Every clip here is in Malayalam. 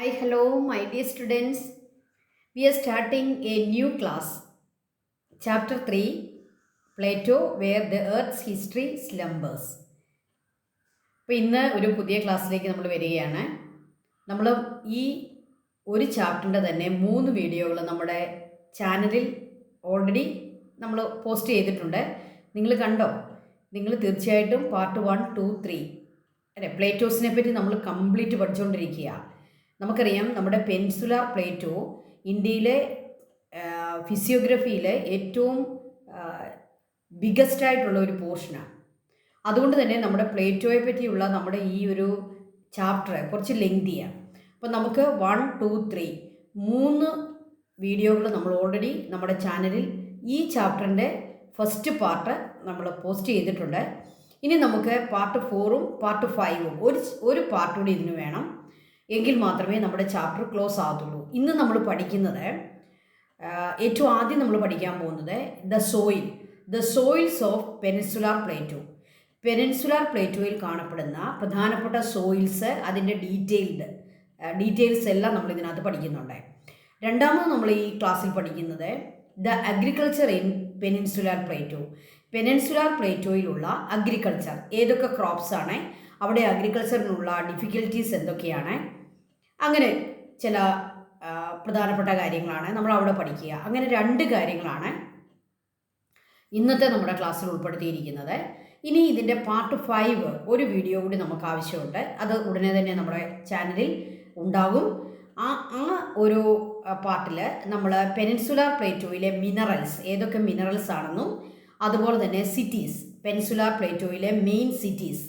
Hi, hello, my dear students. We are starting a new class, Chapter 3, Plato, where the Earth's history slumbers. അപ്പോൾ ഇന്ന് ഒരു പുതിയ ക്ലാസ്സിലേക്ക് നമ്മൾ വരികയാണ്. നമ്മൾ ഈ ഒരു ചാപ്റ്ററിൻ്റെ തന്നെ 3 വീഡിയോകൾ നമ്മുടെ ചാനലിൽ ഓൾറെഡി നമ്മൾ പോസ്റ്റ് ചെയ്തിട്ടുണ്ട്. നിങ്ങൾ കണ്ടോ? നിങ്ങൾ തീർച്ചയായിട്ടും പാർട്ട് 1, 2, 3 അല്ലേ, പ്ലേറ്റോസിനെ പറ്റി നമ്മൾ കംപ്ലീറ്റ് പഠിച്ചുകൊണ്ടിരിക്കുക. നമുക്കറിയാം, നമ്മുടെ പെൻസുലാർ പ്ലേറ്റോ ഇന്ത്യയിലെ ഫിസിയോഗ്രഫിയിലെ ഏറ്റവും ബിഗസ്റ്റ് ആയിട്ടുള്ള ഒരു പോർഷനാണ്. അതുകൊണ്ട് തന്നെ നമ്മുടെ പ്ലേറ്റോയെ പറ്റിയുള്ള നമ്മുടെ ഈ ഒരു ചാപ്റ്റർ കുറച്ച് ലെങ്തിയാണ്. അപ്പോൾ നമുക്ക് 1, 2, 3 3 വീഡിയോകൾ നമ്മൾ ഓൾറെഡി നമ്മുടെ ചാനലിൽ ഈ ചാപ്റ്ററിൻ്റെ ഫസ്റ്റ് പാർട്ട് നമ്മൾ പോസ്റ്റ് ചെയ്തിട്ടുണ്ട്. ഇനി നമുക്ക് പാർട്ട് 4ഉം പാർട്ട് 5ഉം ഒരു പാർട്ട് കൂടി ഇതിന് വേണം, എങ്കിൽ മാത്രമേ നമ്മുടെ ചാപ്റ്റർ ക്ലോസ് ആകത്തുള്ളൂ. ഇന്ന് നമ്മൾ പഠിക്കുന്നത് ഏറ്റവും ആദ്യം നമ്മൾ പഠിക്കാൻ പോകുന്നത് the soils of peninsular plateau. Peninsular പ്ലേറ്റോയിൽ കാണപ്പെടുന്ന പ്രധാനപ്പെട്ട സോയിൽസ്, അതിൻ്റെ ഡീറ്റെയിൽസ് എല്ലാം നമ്മൾ ഇതിനകത്ത് പഠിക്കുന്നുണ്ട്. രണ്ടാമത് നമ്മൾ ഈ ക്ലാസ്സിൽ പഠിക്കുന്നത് the agriculture in peninsular plateau. Peninsular പ്ലേറ്റോയിലുള്ള അഗ്രികൾച്ചർ, ഏതൊക്കെ ക്രോപ്സ് ആണ്, അവിടെ അഗ്രികൾച്ചറിനുള്ള ഡിഫിക്കൽറ്റീസ് എന്തൊക്കെയാണ്, അങ്ങനെ ചില പ്രധാനപ്പെട്ട കാര്യങ്ങളാണ് നമ്മൾ അവിടെ പഠിക്കുക. അങ്ങനെ 2 കാര്യങ്ങളാണ് ഇന്നത്തെ നമ്മുടെ ക്ലാസ്സിൽ ഉൾപ്പെടുത്തിയിരിക്കുന്നത്. ഇനി ഇതിൻ്റെ പാർട്ട് 5 ഒരു വീഡിയോ കൂടി നമുക്ക് ആവശ്യമുണ്ട്. അത് ഉടനെ തന്നെ നമ്മുടെ ചാനലിൽ ഉണ്ടാകും. ആ ഒരു പാർട്ടിൽ നമ്മൾ പെനിൻസുലാർ പ്ലേറ്റോയിലെ മിനറൽസ്, ഏതൊക്കെ മിനറൽസ് ആണെന്നും അതുപോലെ തന്നെ സിറ്റീസ്, പെനിൻസുലാർ പ്ലേറ്റോയിലെ മെയിൻ സിറ്റീസ്,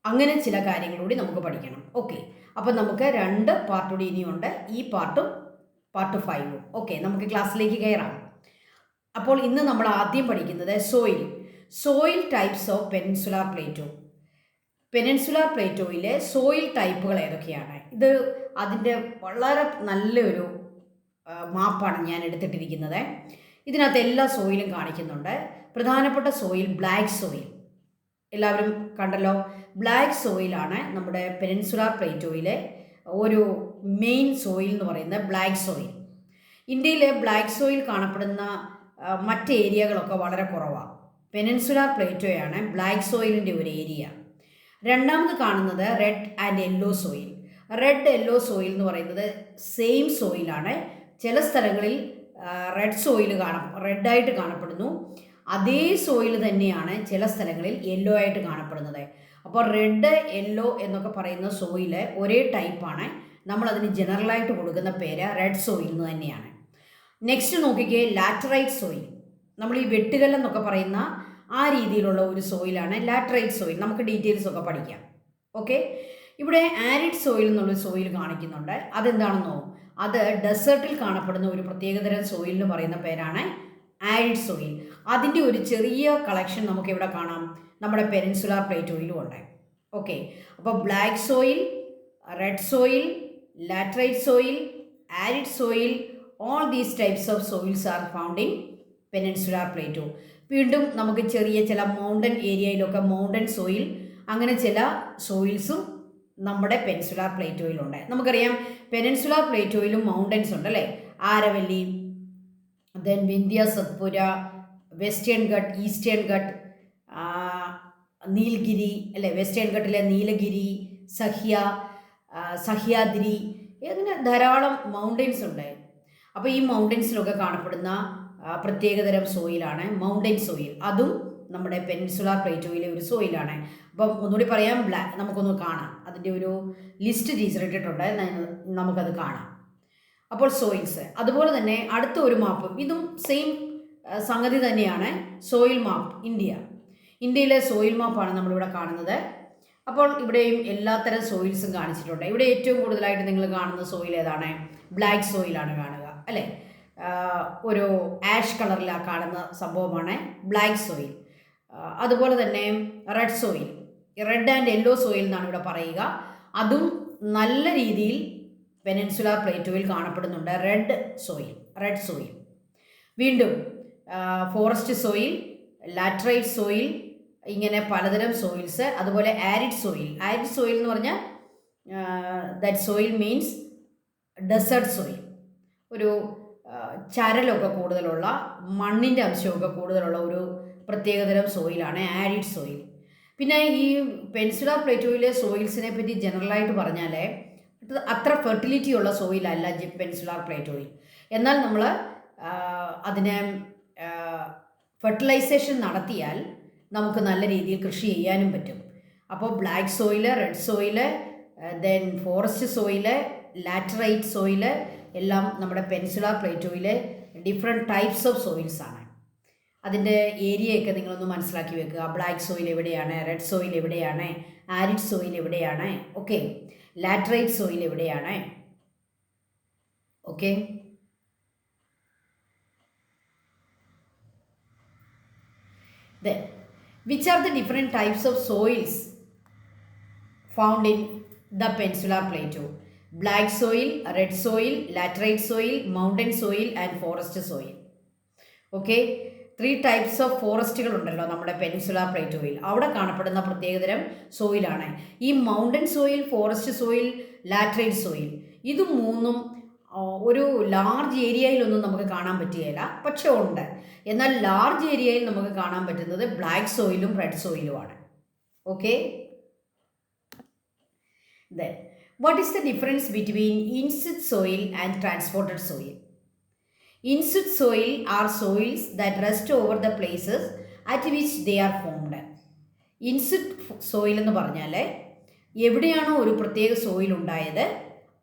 അങ്ങനെ ചില കാര്യങ്ങളൂടി നമുക്ക് പഠിക്കണം. ഓക്കെ, അപ്പോൾ നമുക്ക് 2 പാർട്ട് കൂടി ഇനിയുണ്ട്, ഈ പാർട്ടും പാർട്ട് 5ഉം. ഓക്കെ, നമുക്ക് ക്ലാസ്സിലേക്ക് കയറാം. അപ്പോൾ ഇന്ന് നമ്മൾ ആദ്യം പഠിക്കുന്നത് soil types of peninsular plateau. Peninsular പ്ലേറ്റോയിലെ സോയിൽ ടൈപ്പുകൾ ഏതൊക്കെയാണ്? ഇത് അതിൻ്റെ വളരെ നല്ലൊരു മാപ്പാണ് ഞാൻ എടുത്തിട്ടിരിക്കുന്നത്. ഇതിനകത്ത് എല്ലാ സോയിലും കാണിക്കുന്നുണ്ട്. പ്രധാനപ്പെട്ട സോയിൽ ബ്ലാക്ക് സോയിൽ, എല്ലാവരും കണ്ടല്ലോ. ബ്ലാക്ക് സോയിലാണ് നമ്മുടെ പെനിൻസുലാർ പ്ലേറ്റോയിലെ ഒരു മെയിൻ സോയിൽ എന്ന് പറയുന്നത് ബ്ലാക്ക് സോയിൽ. ഇന്ത്യയിലെ ബ്ലാക്ക് സോയിൽ കാണപ്പെടുന്ന മറ്റ് ഏരിയകളൊക്കെ വളരെ കുറവാണ്. പെനിൻസുലാർ പ്ലേറ്റോയാണ് ബ്ലാക്ക് സോയിലിൻ്റെ ഒരു ഏരിയ. രണ്ടാമത് കാണുന്നത് red and yellow soil. Yellow soil എന്ന് പറയുന്നത് സെയിം സോയിലാണ്. ചില സ്ഥലങ്ങളിൽ റെഡായിട്ട് കാണപ്പെടുന്നു. അതേ സോയിൽ തന്നെയാണ് ചില സ്ഥലങ്ങളിൽ യെല്ലോ ആയിട്ട് കാണപ്പെടുന്നത്. അപ്പോൾ റെഡ്, യെല്ലോ എന്നൊക്കെ പറയുന്ന സോയിൽ ഒരേ ടൈപ്പാണ്. നമ്മളതിന് ജനറലായിട്ട് കൊടുക്കുന്ന പേര് റെഡ് സോയിൽ എന്ന് തന്നെയാണ്. നെക്സ്റ്റ് നോക്കിക്കേ, ലാറ്ററൈറ്റ് സോയിൽ. നമ്മൾ ഈ വെട്ടുകല്ലെന്നൊക്കെ പറയുന്ന ആ രീതിയിലുള്ള ഒരു സോയിലാണ് ലാറ്ററൈറ്റ് സോയിൽ. നമുക്ക് ഡീറ്റെയിൽസ് ഒക്കെ പഠിക്കാം. ഓക്കെ, ഇവിടെ ആരിഡ് സോയിൽ എന്നുള്ളൊരു സോയിൽ കാണിക്കുന്നുണ്ട്. അതെന്താണെന്നോ, അത് ഡെസേർട്ടിൽ കാണപ്പെടുന്ന ഒരു പ്രത്യേകതരം സോയിലിന് പറയുന്ന പേരാണ് ആരിഡ് സോയിൽ. അതിൻ്റെ ഒരു ചെറിയ കളക്ഷൻ നമുക്കിവിടെ കാണാം, നമ്മുടെ പെനിൻസുലാർ പ്ലേറ്റോയിലും ഉണ്ട്. ഓക്കെ, അപ്പോൾ black soil, red soil, laterite soil, arid soil, all these types of soils are found in peninsular Plato. വീണ്ടും നമുക്ക് ചെറിയ ചില മൗണ്ടൻ ഏരിയയിലൊക്കെ മൗണ്ടൻ സോയിൽ, അങ്ങനെ ചില സോയിൽസും നമ്മുടെ പെനിൻസുലാർ പ്ലേറ്റോയിലുണ്ട്. നമുക്കറിയാം, പെനിൻസുലാർ പ്ലേറ്റോയിലും മൗണ്ടൻസ് ഉണ്ട് അല്ലേ. Aravalli, then Vindhya, Satpura, western Ghat, Eastern Ghat, Nilgiri അല്ലേ, വെസ്റ്റേൺ ഘട്ടിലെ നീലഗിരി, സഹ്യാദ്രി, അങ്ങനെ ധാരാളം മൗണ്ടൻസ് ഉണ്ട്. അപ്പോൾ ഈ മൗണ്ടൻസിലൊക്കെ കാണപ്പെടുന്ന പ്രത്യേകതരം സോയിലാണ് മൗണ്ടൻ സോയിൽ. അതും നമ്മുടെ പെനിൻസുലാർ പ്ലേറ്റോയിലെ ഒരു സോയിലാണ്. അപ്പം ഒന്നുകൂടി പറയാം, നമുക്കൊന്ന് കാണാം. അതിൻ്റെ ഒരു ലിസ്റ്റ് ടീച്ചർ ഇട്ടിട്ടുണ്ട്, നമുക്കത് കാണാം. അപ്പോൾ സോയിൽസ്. അതുപോലെ തന്നെ അടുത്ത ഒരു മാപ്പും ഇതും സെയിം സംഗതി തന്നെയാണ്, സോയിൽ മാപ്പ് ഇന്ത്യയിലെ സോയിൽ മാപ്പാണ് നമ്മളിവിടെ കാണുന്നത്. അപ്പോൾ ഇവിടെയും എല്ലാത്തരം സോയിൽസും കാണിച്ചിട്ടുണ്ട്. ഇവിടെ ഏറ്റവും കൂടുതലായിട്ട് നിങ്ങൾ കാണുന്ന സോയിൽ ഏതാണ്? ബ്ലാക്ക് സോയിലാണ് കാണുക അല്ലേ. ഒരു ആഷ് കളറിലാണ് കാണുന്ന സംഭവമാണ് ബ്ലാക്ക് സോയിൽ. അതുപോലെ തന്നെ red soil, red and yellow soil എന്നാണ് ഇവിടെ പറയുക. അതും നല്ല രീതിയിൽ പെനിൻസുലാർ പ്ലേറ്റോയിൽ കാണപ്പെടുന്നുണ്ട്, റെഡ് സോയിൽ. വീണ്ടും ഫോറസ്റ്റ് സോയിൽ, ലാറ്ററൈറ്റ് സോയിൽ, ഇങ്ങനെ പലതരം സോയിൽസ്. അതുപോലെ ആരിഡ് സോയിൽ എന്ന് പറഞ്ഞാൽ that soil means desert soil. ഒരു ചരലൊക്കെ കൂടുതലുള്ള, മണ്ണിൻ്റെ അംശമൊക്കെ കൂടുതലുള്ള ഒരു പ്രത്യേകതരം സോയിലാണ് ആരിഡ് സോയിൽ. പിന്നെ ഈ പെൻസുലാർ പ്ലേറ്റോയിലെ സോയിൽസിനെ പറ്റി ജനറലായിട്ട് പറഞ്ഞാൽ അത്ര ഫെർട്ടിലിറ്റി ഉള്ള സോയിലല്ല പെൻസുലാർ പ്ലേറ്റോയിൽ. എന്നാൽ നമ്മൾ അതിനെ ഫെർട്ടിലൈസേഷൻ നടത്തിയാൽ നമുക്ക് നല്ല രീതിയിൽ കൃഷി ചെയ്യാനും പറ്റും. അപ്പോൾ black soil, red soil, then forest soil, laterite soil എല്ലാം നമ്മുടെ പെൻസുലാർ പ്ലേറ്റോയിലെ ഡിഫറെൻറ്റ് ടൈപ്സ് ഓഫ് സോയിൽസ് ആണ്. അതിൻ്റെ ഏരിയയൊക്കെ നിങ്ങളൊന്ന് മനസ്സിലാക്കി വെക്കുക. ബ്ലാക്ക് സോയിൽ എവിടെയാണ്, റെഡ് സോയിൽ എവിടെയാണ്, ആരിഡ് സോയിൽ എവിടെയാണ്, ഓക്കെ, ലാറ്ററൈറ്റ് സോയിൽ എവിടെയാണ്, okay. Then, which are the different types of soils found in the peninsular plateau? Black soil, red soil, laterite soil, mountain soil and forest soil. Okay, 3 types of ഫോറസ്റ്റുകൾ ഉണ്ടല്ലോ നമ്മുടെ പെനിൻസുലാർ പ്ലേറ്റോയിൽ. അവിടെ കാണപ്പെടുന്ന പ്രത്യേകതരം സോയിലാണ് ഈ mountain soil, forest soil, laterite soil. ഇത് മൂന്നും ഒരു ലാർജ് ഏരിയയിലൊന്നും നമുക്ക് കാണാൻ പറ്റുകയില്ല, പക്ഷേ ഉണ്ട്. എന്നാൽ ലാർജ് ഏരിയയിൽ നമുക്ക് കാണാൻ പറ്റുന്നത് ബ്ലാക്ക് സോയിലും റെഡ് സോയിലുമാണ്. Okay, then what is the difference between in situ soil and transported soil? In situ soil are soils that rest over the places at which they are formed. In situ soil എന്ന് പറഞ്ഞാൽ എവിടെയാണോ ഒരു പ്രത്യേക സോയിൽ ഉണ്ടായത്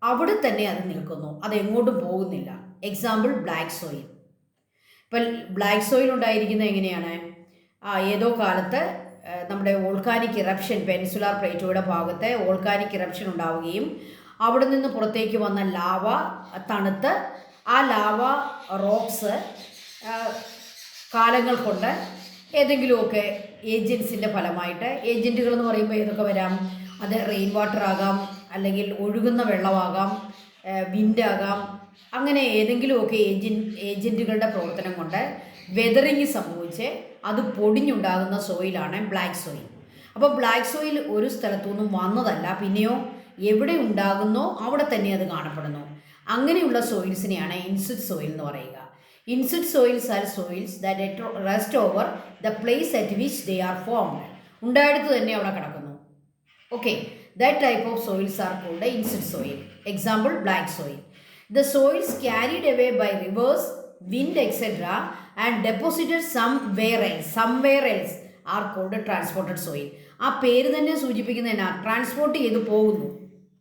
അവിടെ തന്നെ അത് നിൽക്കുന്നു, അത് എങ്ങോട്ടും പോകുന്നില്ല. Example black soil. ഇപ്പം ബ്ലാക്ക് സോയിൽ ഉണ്ടായിരിക്കുന്നത് എങ്ങനെയാണ്? ഏതോ കാലത്ത് നമ്മുടെ വോൾക്കാനിക് ഇറപ്ഷൻ, പെനിൻസുലാർ പ്ലേറ്റോയുടെ ഭാഗത്ത് വോൾക്കാനിക് ഇറപ്ഷൻ ഉണ്ടാവുകയും അവിടെ നിന്ന് പുറത്തേക്ക് വന്ന ലാവ തണുത്ത് ആ ലാവ റോക്സ് കാലങ്ങൾ കൊണ്ട് ഏതെങ്കിലുമൊക്കെ ഏജൻസിൻ്റെ ഫലമായിട്ട്, ഏജൻറ്റുകൾ എന്ന് പറയുമ്പോൾ ഏതൊക്കെ വരാം? അത് റെയിൻ വാട്ടർ ആകാം, അല്ലെങ്കിൽ ഒഴുകുന്ന വെള്ളമാകാം, വിൻഡാകാം, അങ്ങനെ ഏതെങ്കിലുമൊക്കെ ഏജൻറ്റുകളുടെ പ്രവർത്തനം കൊണ്ട് വെതറിങ് സംഭവിച്ച് അത് പൊടിഞ്ഞുണ്ടാകുന്ന സോയിലാണ് ബ്ലാക്ക് സോയിൽ. അപ്പോൾ ബ്ലാക്ക് സോയിൽ ഒരു സ്ഥലത്തു നിന്നും വന്നതല്ല, പിന്നെയോ എവിടെ ഉണ്ടാകുന്നോ അവിടെ തന്നെ അത് കാണപ്പെടുന്നു. അങ്ങനെയുള്ള സോയിൽസിനെയാണ് ഇൻസിഡ് സോയിൽ എന്ന് പറയുക. In situ soils are soils that rest over the place at which they are formed. ഉണ്ടായെടുത്ത് തന്നെ അവിടെ കിടക്കുന്നു. Okay, that type of soils are called the inset soil. Example, black soil. The soils carried away by rivers, wind, etc. and deposited somewhere else are called a transported soil. ആ പേര് തന്നെ സൂചിപ്പിക്കുന്നതിനാ ട്രാൻസ്പോർട്ട് ചെയ്ത് പോകുന്നു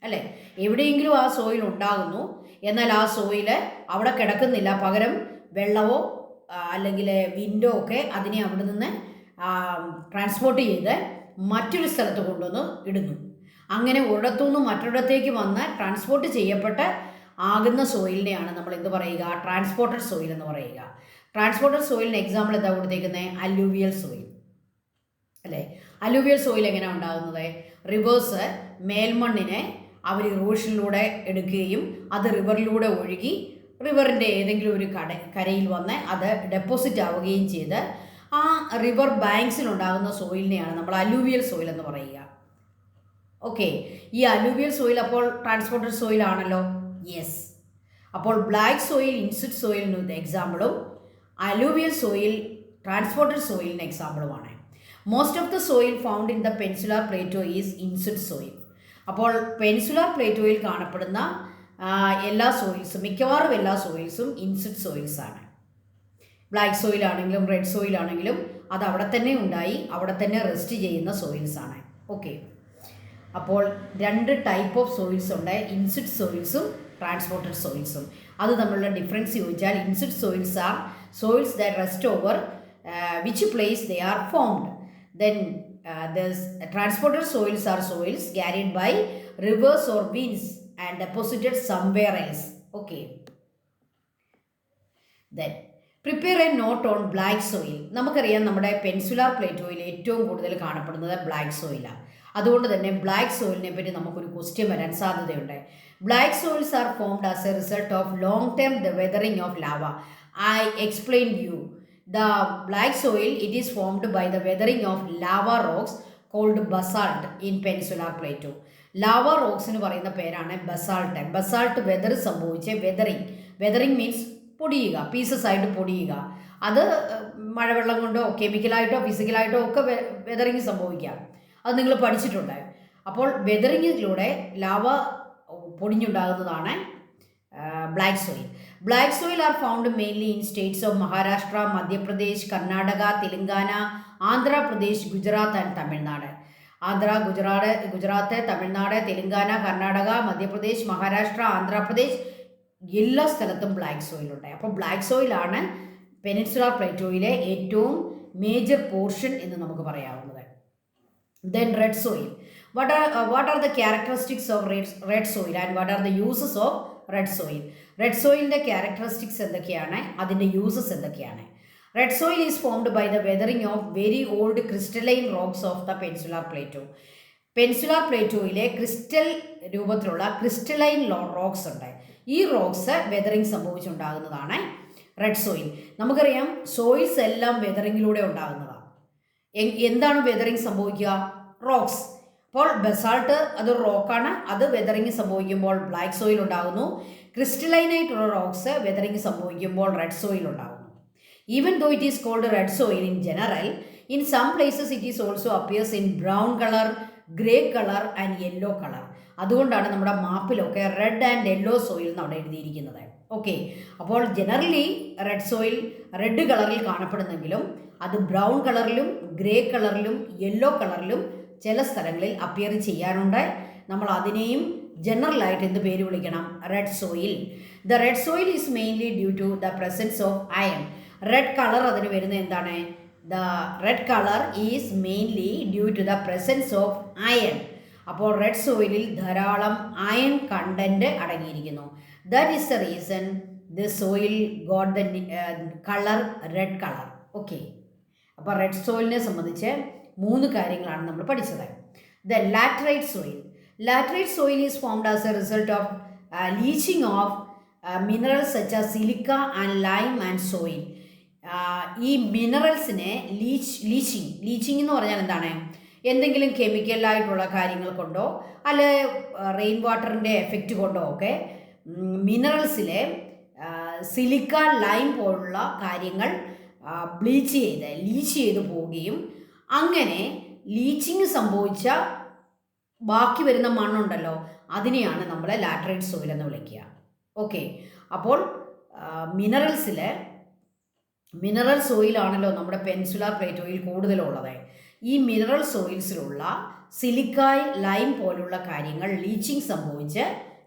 അല്ലേ? എവിടെയെങ്കിലും ആ സോയിൽ ഉണ്ടാകുന്നു, എന്നാൽ ആ സോയിൽ അവിടെ കിടക്കുന്നില്ല, പകരം വെള്ളമോ അല്ലെങ്കിൽ വിൻഡോ ഒക്കെ അതിനെ അവിടെ നിന്ന് ട്രാൻസ്പോർട്ട് ചെയ്ത് മറ്റൊരു സ്ഥലത്ത് കൊണ്ടുവന്ന് ഇടുന്നു. അങ്ങനെ ഒരിടത്തുനിന്ന് മറ്റൊരിടത്തേക്ക് വന്ന് ട്രാൻസ്പോർട്ട് ചെയ്യപ്പെട്ട് ആകുന്ന സോയിലിനെയാണ് നമ്മൾ എന്ത് പറയുക? ട്രാൻസ്പോർട്ടഡ് സോയിൽ എന്ന് പറയുക. ട്രാൻസ്പോർട്ടഡ് സോയിലിന് എക്സാമ്പിൾ എന്താ കൊടുത്തേക്കുന്നത്? അലൂവിയൽ സോയിൽ അല്ലേ? അലൂവിയൽ സോയിൽ എങ്ങനെയാണ് ഉണ്ടാകുന്നത്? റിവേഴ്സ് മേൽമണ്ണിനെ അവർ ഇറോഷനിലൂടെ എടുക്കുകയും അത് റിവറിലൂടെ ഒഴുകി റിവറിൻ്റെ ഏതെങ്കിലും ഒരു കരയിൽ വന്ന് അത് ഡെപ്പോസിറ്റ് ആവുകയും ചെയ്ത് ആ റിവർ ബാങ്ക്സിലുണ്ടാകുന്ന സോയിലിനെയാണ് നമ്മൾ അലൂവിയൽ സോയിൽ എന്ന് പറയുക. ഓക്കെ, ഈ അലൂവിയൽ സോയിൽ അപ്പോൾ ട്രാൻസ്പോർട്ടഡ് സോയിൽ ആണല്ലോ. യെസ്. അപ്പോൾ ബ്ലാക്ക് സോയിൽ ഇൻസിഡ് സോയിലിന് എക്സാമ്പിളും അലൂവിയൽ സോയിൽ ട്രാൻസ്പോർട്ടഡ് സോയിലിന് എക്സാമ്പിളുമാണ്. Most of the soil found in the peninsular plateau is in situ soil. അപ്പോൾ പെനിൻസുലാർ പ്ലേറ്റോയിൽ കാണപ്പെടുന്ന എല്ലാ സോയിൽസും, മിക്കവാറും എല്ലാ സോയിൽസും ഇൻസിഡ് സോയിൽസ് ആണ്. ബ്ലാക്ക് സോയിൽ ആണെങ്കിലും റെഡ് സോയിൽ ആണെങ്കിലും അത് അവിടെ തന്നെ ഉണ്ടായി അവിടെ തന്നെ റെസ്റ്റ് ചെയ്യുന്ന സോയിൽസ് ആണ്. ഓക്കെ, അപ്പോൾ 2 ടൈപ്പ് ഓഫ് സോയിൽസ് ഉണ്ട്, ഇൻസിഡ് സോയിൽസും ട്രാൻസ്പോർട്ടഡ് സോയിൽസും. അത് തമ്മിലുള്ള ഡിഫറൻസ് ചോദിച്ചാൽ in situ soils are soils that rest over which place they are formed. Then transported soils are soils carried by rivers or winds and deposited somewhere else. Okay, then prepare a note on black soil. നമുക്കറിയാം നമ്മുടെ പെനിൻസുലാർ പ്ലേറ്റോയിൽ ഏറ്റവും കൂടുതൽ കാണപ്പെടുന്നത് ബ്ലാക്ക് സോയിലാണ്. അതുകൊണ്ട് തന്നെ ബ്ലാക്ക് സോയിലിനെ പറ്റി നമുക്കൊരു ക്വസ്റ്റ്യൻ വരാൻ സാധ്യതയുണ്ട്. Black soils are formed as a result of long term the weathering of lava. I explain you the black soil it is formed by the weathering of lava rocks called basalt in peninsular plateau. Lava റോക്സിന് പറയുന്ന പേരാണ് ബസാൾട്ട്. ബസാൾട്ട് വെതർ സംഭവിച്ച് വെതറിങ് മീൻസ് പൊടിയുക, പീസസ് ആയിട്ട് പൊടിയുക. അത് മഴവെള്ളം കൊണ്ടോ കെമിക്കലായിട്ടോ ഫിസിക്കലായിട്ടോ ഒക്കെ വെതറിങ് സംഭവിക്കാം. അത് നിങ്ങൾ പഠിച്ചിട്ടുണ്ട്. അപ്പോൾ വെതറിങ്ങിലൂടെ ലാവ പൊടിഞ്ഞുണ്ടാകുന്നതാണ് black soil. Black soil are found mainly in states of Maharashtra, Madhya Pradesh, Karnataka, Telangana, Andhra Pradesh, Gujarat and Tamil Nadu. Gujarat, Tamil Nadu, Telangana, Karnataka, Madhya Pradesh, Maharashtra, Andhra Pradesh എല്ലാ സ്ഥലത്തും ബ്ലാക്ക് സോയിലുണ്ട്. അപ്പോൾ ബ്ലാക്ക് സോയിലാണ് പെനിൻസുലാർ പ്ലേറ്റോയിലെ ഏറ്റവും മേജർ പോർഷൻ എന്ന് നമുക്ക് പറയാവുന്നത്. Then red soil. What are the characteristics of red soil and what are the uses of red soil? Red സോയിലിൻ്റെ ക്യാരക്ടറിസ്റ്റിക്സ് എന്തൊക്കെയാണ്, അതിൻ്റെ യൂസസ് എന്തൊക്കെയാണ്? Red soil is formed by the weathering of very old crystalline rocks of the peninsular plateau. Peninsular പ്ലേറ്റോയിലെ ക്രിസ്റ്റൽ രൂപത്തിലുള്ള ക്രിസ്റ്റലൈൻ റോക്സ് ഉണ്ട്. ഈ റോക്സ് വെതറിങ് സംഭവിച്ചുണ്ടാകുന്നതാണ് റെഡ് സോയിൽ. നമുക്കറിയാം സോയിൽസ് എല്ലാം വെതറിങ്ങിലൂടെ ഉണ്ടാകുന്നതാണ്. എന്താണ് വെതറിങ് സംഭവിക്കുക? റോക്സ്. അപ്പോൾ ബസാൾട്ട് അത് റോക്കാണ്, അത് വെതറിങ് സംഭവിക്കുമ്പോൾ ബ്ലാക്ക് സോയിൽ ഉണ്ടാകുന്നു. ക്രിസ്റ്റലൈനായിട്ടുള്ള റോക്സ് വെതറിങ് സംഭവിക്കുമ്പോൾ റെഡ് സോയിൽ ഉണ്ടാകുന്നു. Even though it is called red soil in general, in some places it is also appears in brown colour, grey colour and yellow colour. അതുകൊണ്ടാണ് നമ്മുടെ മാപ്പിലൊക്കെ റെഡ് ആൻഡ് യെല്ലോ സോയിൽ എന്ന് അവിടെ എഴുതിയിരിക്കുന്നത്. ഓക്കെ, അപ്പോൾ ജനറലി റെഡ് സോയിൽ റെഡ് കളറിൽ കാണപ്പെടുന്നെങ്കിലും അത് ബ്രൗൺ കളറിലും ഗ്രേ കളറിലും യെല്ലോ കളറിലും ചില സ്ഥലങ്ങളിൽ അപ്പിയർ ചെയ്യാറുണ്ട്. നമ്മൾ അതിനെയും ജനറലായിട്ട് എന്ത് പേര് വിളിക്കണം? Red soil. The red soil is mainly due to the presence of iron. Red colour അതിന് വരുന്നത് എന്താണ്? The red colour is mainly due to the presence of iron. അപ്പോൾ റെഡ് സോയിലിൽ ധാരാളം അയൺ കണ്ടന്റ് അടങ്ങിയിരിക്കുന്നു. That is the reason the soil got the colour red colour. Okay, അപ്പോൾ റെഡ് സോയിലിനെ സംബന്ധിച്ച് 3 കാര്യങ്ങളാണ് നമ്മൾ പഠിച്ചത്. The laterite soil. Laterite soil is formed as a result of leaching of minerals such as silica and lime and soil. ഈ മിനറൽസിനെ ലീച്ചിങ് എന്ന് പറഞ്ഞാൽ എന്താണ്? എന്തെങ്കിലും കെമിക്കലായിട്ടുള്ള കാര്യങ്ങൾ കൊണ്ടോ അല്ലെ റെയിൻ വാട്ടറിൻ്റെ എഫക്റ്റ് കൊണ്ടോ ഒക്കെ മിനറൽസിലെ സിലിക്ക, ലൈം പോലുള്ള കാര്യങ്ങൾ ലീച്ച് ചെയ്ത് പോവുകയും അങ്ങനെ ലീച്ചിങ് സംഭവിച്ച ബാക്കി വരുന്ന മണ്ണുണ്ടല്ലോ അതിനെയാണ് നമ്മൾ ലാറ്ററൈറ്റ് സോയിൽ എന്ന് വിളിക്കുക. ഓക്കെ, അപ്പോൾ മിനറൽ സോയിലാണല്ലോ നമ്മുടെ പെൻസുലാർ പ്ലേറ്റോയിൽ കൂടുതലുള്ളത്. ഈ മിനറൽ സോയിൽസിലുള്ള സിലിക്കായ്, ലൈം പോലുള്ള കാര്യങ്ങൾ ലീച്ചിങ് സംഭവിച്ച്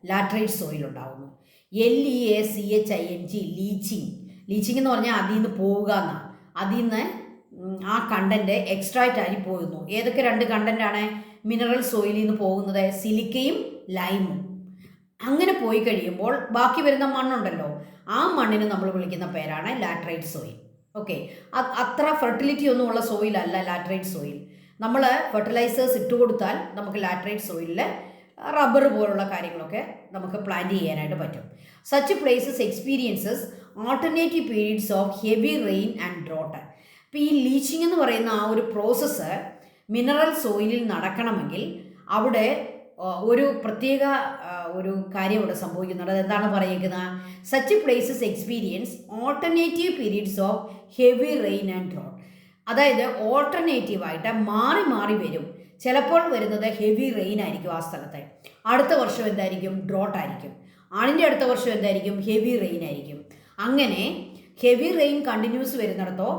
ലാറ്ററൈറ്റ് സോയിൽ ഉണ്ടാകുന്നു. LEACHING, ലീച്ചിങ് എന്ന് പറഞ്ഞാൽ അതിൽ നിന്ന് പോവുക എന്നാണ്. അതിൽ നിന്ന് ആ കണ്ടൻറ്റ് എക്സ്ട്രാക്റ്റ് ആയി പോകുന്നു. ഏതൊക്കെ 2 കണ്ടൻ്റാണ് മിനറൽ സോയിലിൽ നിന്ന് പോകുന്നത്? സിലിക്കയും ലൈമും. അങ്ങനെ പോയി കഴിയുമ്പോൾ ബാക്കി വരുന്ന മണ്ണുണ്ടല്ലോ, ആ മണ്ണിന് നമ്മൾ വിളിക്കുന്ന പേരാണ് ലാറ്ററൈറ്റ് സോയിൽ. ഓക്കെ, അത്ര ഫെർട്ടിലിറ്റി ഒന്നുമുള്ള സോയിലല്ല ലാറ്ററൈറ്റ് സോയിൽ. നമ്മൾ ഫെർട്ടിലൈസേഴ്സ് ഇട്ട് കൊടുത്താൽ നമുക്ക് ലാറ്ററൈറ്റ് സോയിലിൽ റബ്ബർ പോലുള്ള കാര്യങ്ങളൊക്കെ നമുക്ക് പ്ലാന്റ് ചെയ്യാനായിട്ട് പറ്റും. Such places experiences alternative periods of heavy rain and drought. ഇപ്പോൾ ഈ ലീച്ചിങ് എന്ന് പറയുന്ന ആ ഒരു പ്രോസസ്സ് മിനറൽ സോയിലിൽ നടക്കണമെങ്കിൽ അവിടെ ഒരു പ്രത്യേക ഒരു കാര്യം ഇവിടെ സംഭവിക്കുന്നുണ്ട്. അതെന്താണ് പറയുന്നത്? Such places experience alternative periods of heavy rain and drought. അതായത് ഓൾട്ടർനേറ്റീവായിട്ട് മാറി മാറി വരും. ചിലപ്പോൾ വരുന്നത് ഹെവി റെയിൻ ആയിരിക്കും ആ സ്ഥലത്ത്, അടുത്ത വർഷം എന്തായിരിക്കും? ഡ്രോട്ട് ആയിരിക്കും. അതിൻ്റെ അടുത്ത വർഷം എന്തായിരിക്കും? ഹെവി റെയിൻ ആയിരിക്കും. അങ്ങനെ ഹെവി റെയിൻ കണ്ടിന്യൂസ് വരുന്നിടത്തോ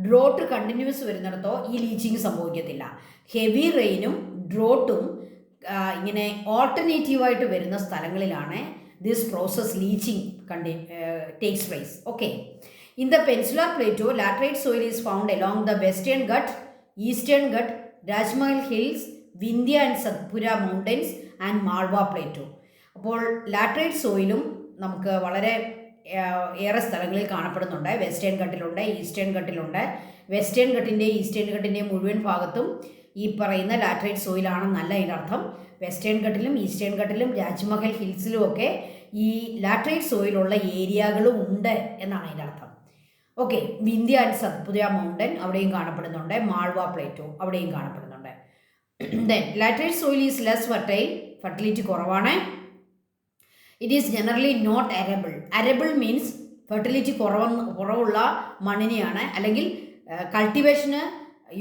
ഡ്രോട്ട് കണ്ടിന്യൂസ് വരുന്നിടത്തോ ഈ ലീച്ചിങ് സംഭവിക്കത്തില്ല. ഹെവി റെയിനും ഡ്രോട്ടും ഇങ്ങനെ ഓൾട്ടർനേറ്റീവായിട്ട് വരുന്ന സ്ഥലങ്ങളിലാണ് this process leaching takes place. Okay, in the peninsular plateau laterite soil is found along the Western Ghat, Eastern Ghat, Rajmahal hills, Vindhya and Satpura mountains and Malwa plateau. അപ്പോൾ ലാറ്ററൈറ്റ് സോയിലും നമുക്ക് വളരെ ഏറെ സ്ഥലങ്ങളിൽ കാണപ്പെടുന്നുണ്ട്. വെസ്റ്റേൺ ഘട്ടിലുണ്ട്, ഈസ്റ്റേൺ ഘട്ടിലുണ്ട്. വെസ്റ്റേൺ ഘട്ടിൻ്റെയും ഈസ്റ്റേൺ ഘട്ടിൻ്റെയും മുഴുവൻ ഭാഗത്തും ഈ പറയുന്ന ലാറ്ററൈറ്റ് സോയിലാണെന്നല്ല ഇതിനർത്ഥം. വെസ്റ്റേൺ ഘട്ടിലും ഈസ്റ്റേൺ ഘട്ടിലും രാജ്മഹൽ ഹിൽസിലും ഒക്കെ ഈ ലാറ്ററൈറ്റ് സോയിലുള്ള ഏരിയകളും ഉണ്ട് എന്നാണ് അതിൻ്റെ അർത്ഥം. Okay, Vindhya and Satpura mountain അവിടെയും കാണപ്പെടുന്നുണ്ട്. മാൾവ പ്ലേറ്റോ അവിടെയും കാണപ്പെടുന്നുണ്ട്. Then laterite soil is less fertility കുറവാണ്. It is generally not arable. Arable means fertility കുറവുള്ള മണ്ണിനെയാണ്, അല്ലെങ്കിൽ കൾട്ടിവേഷന്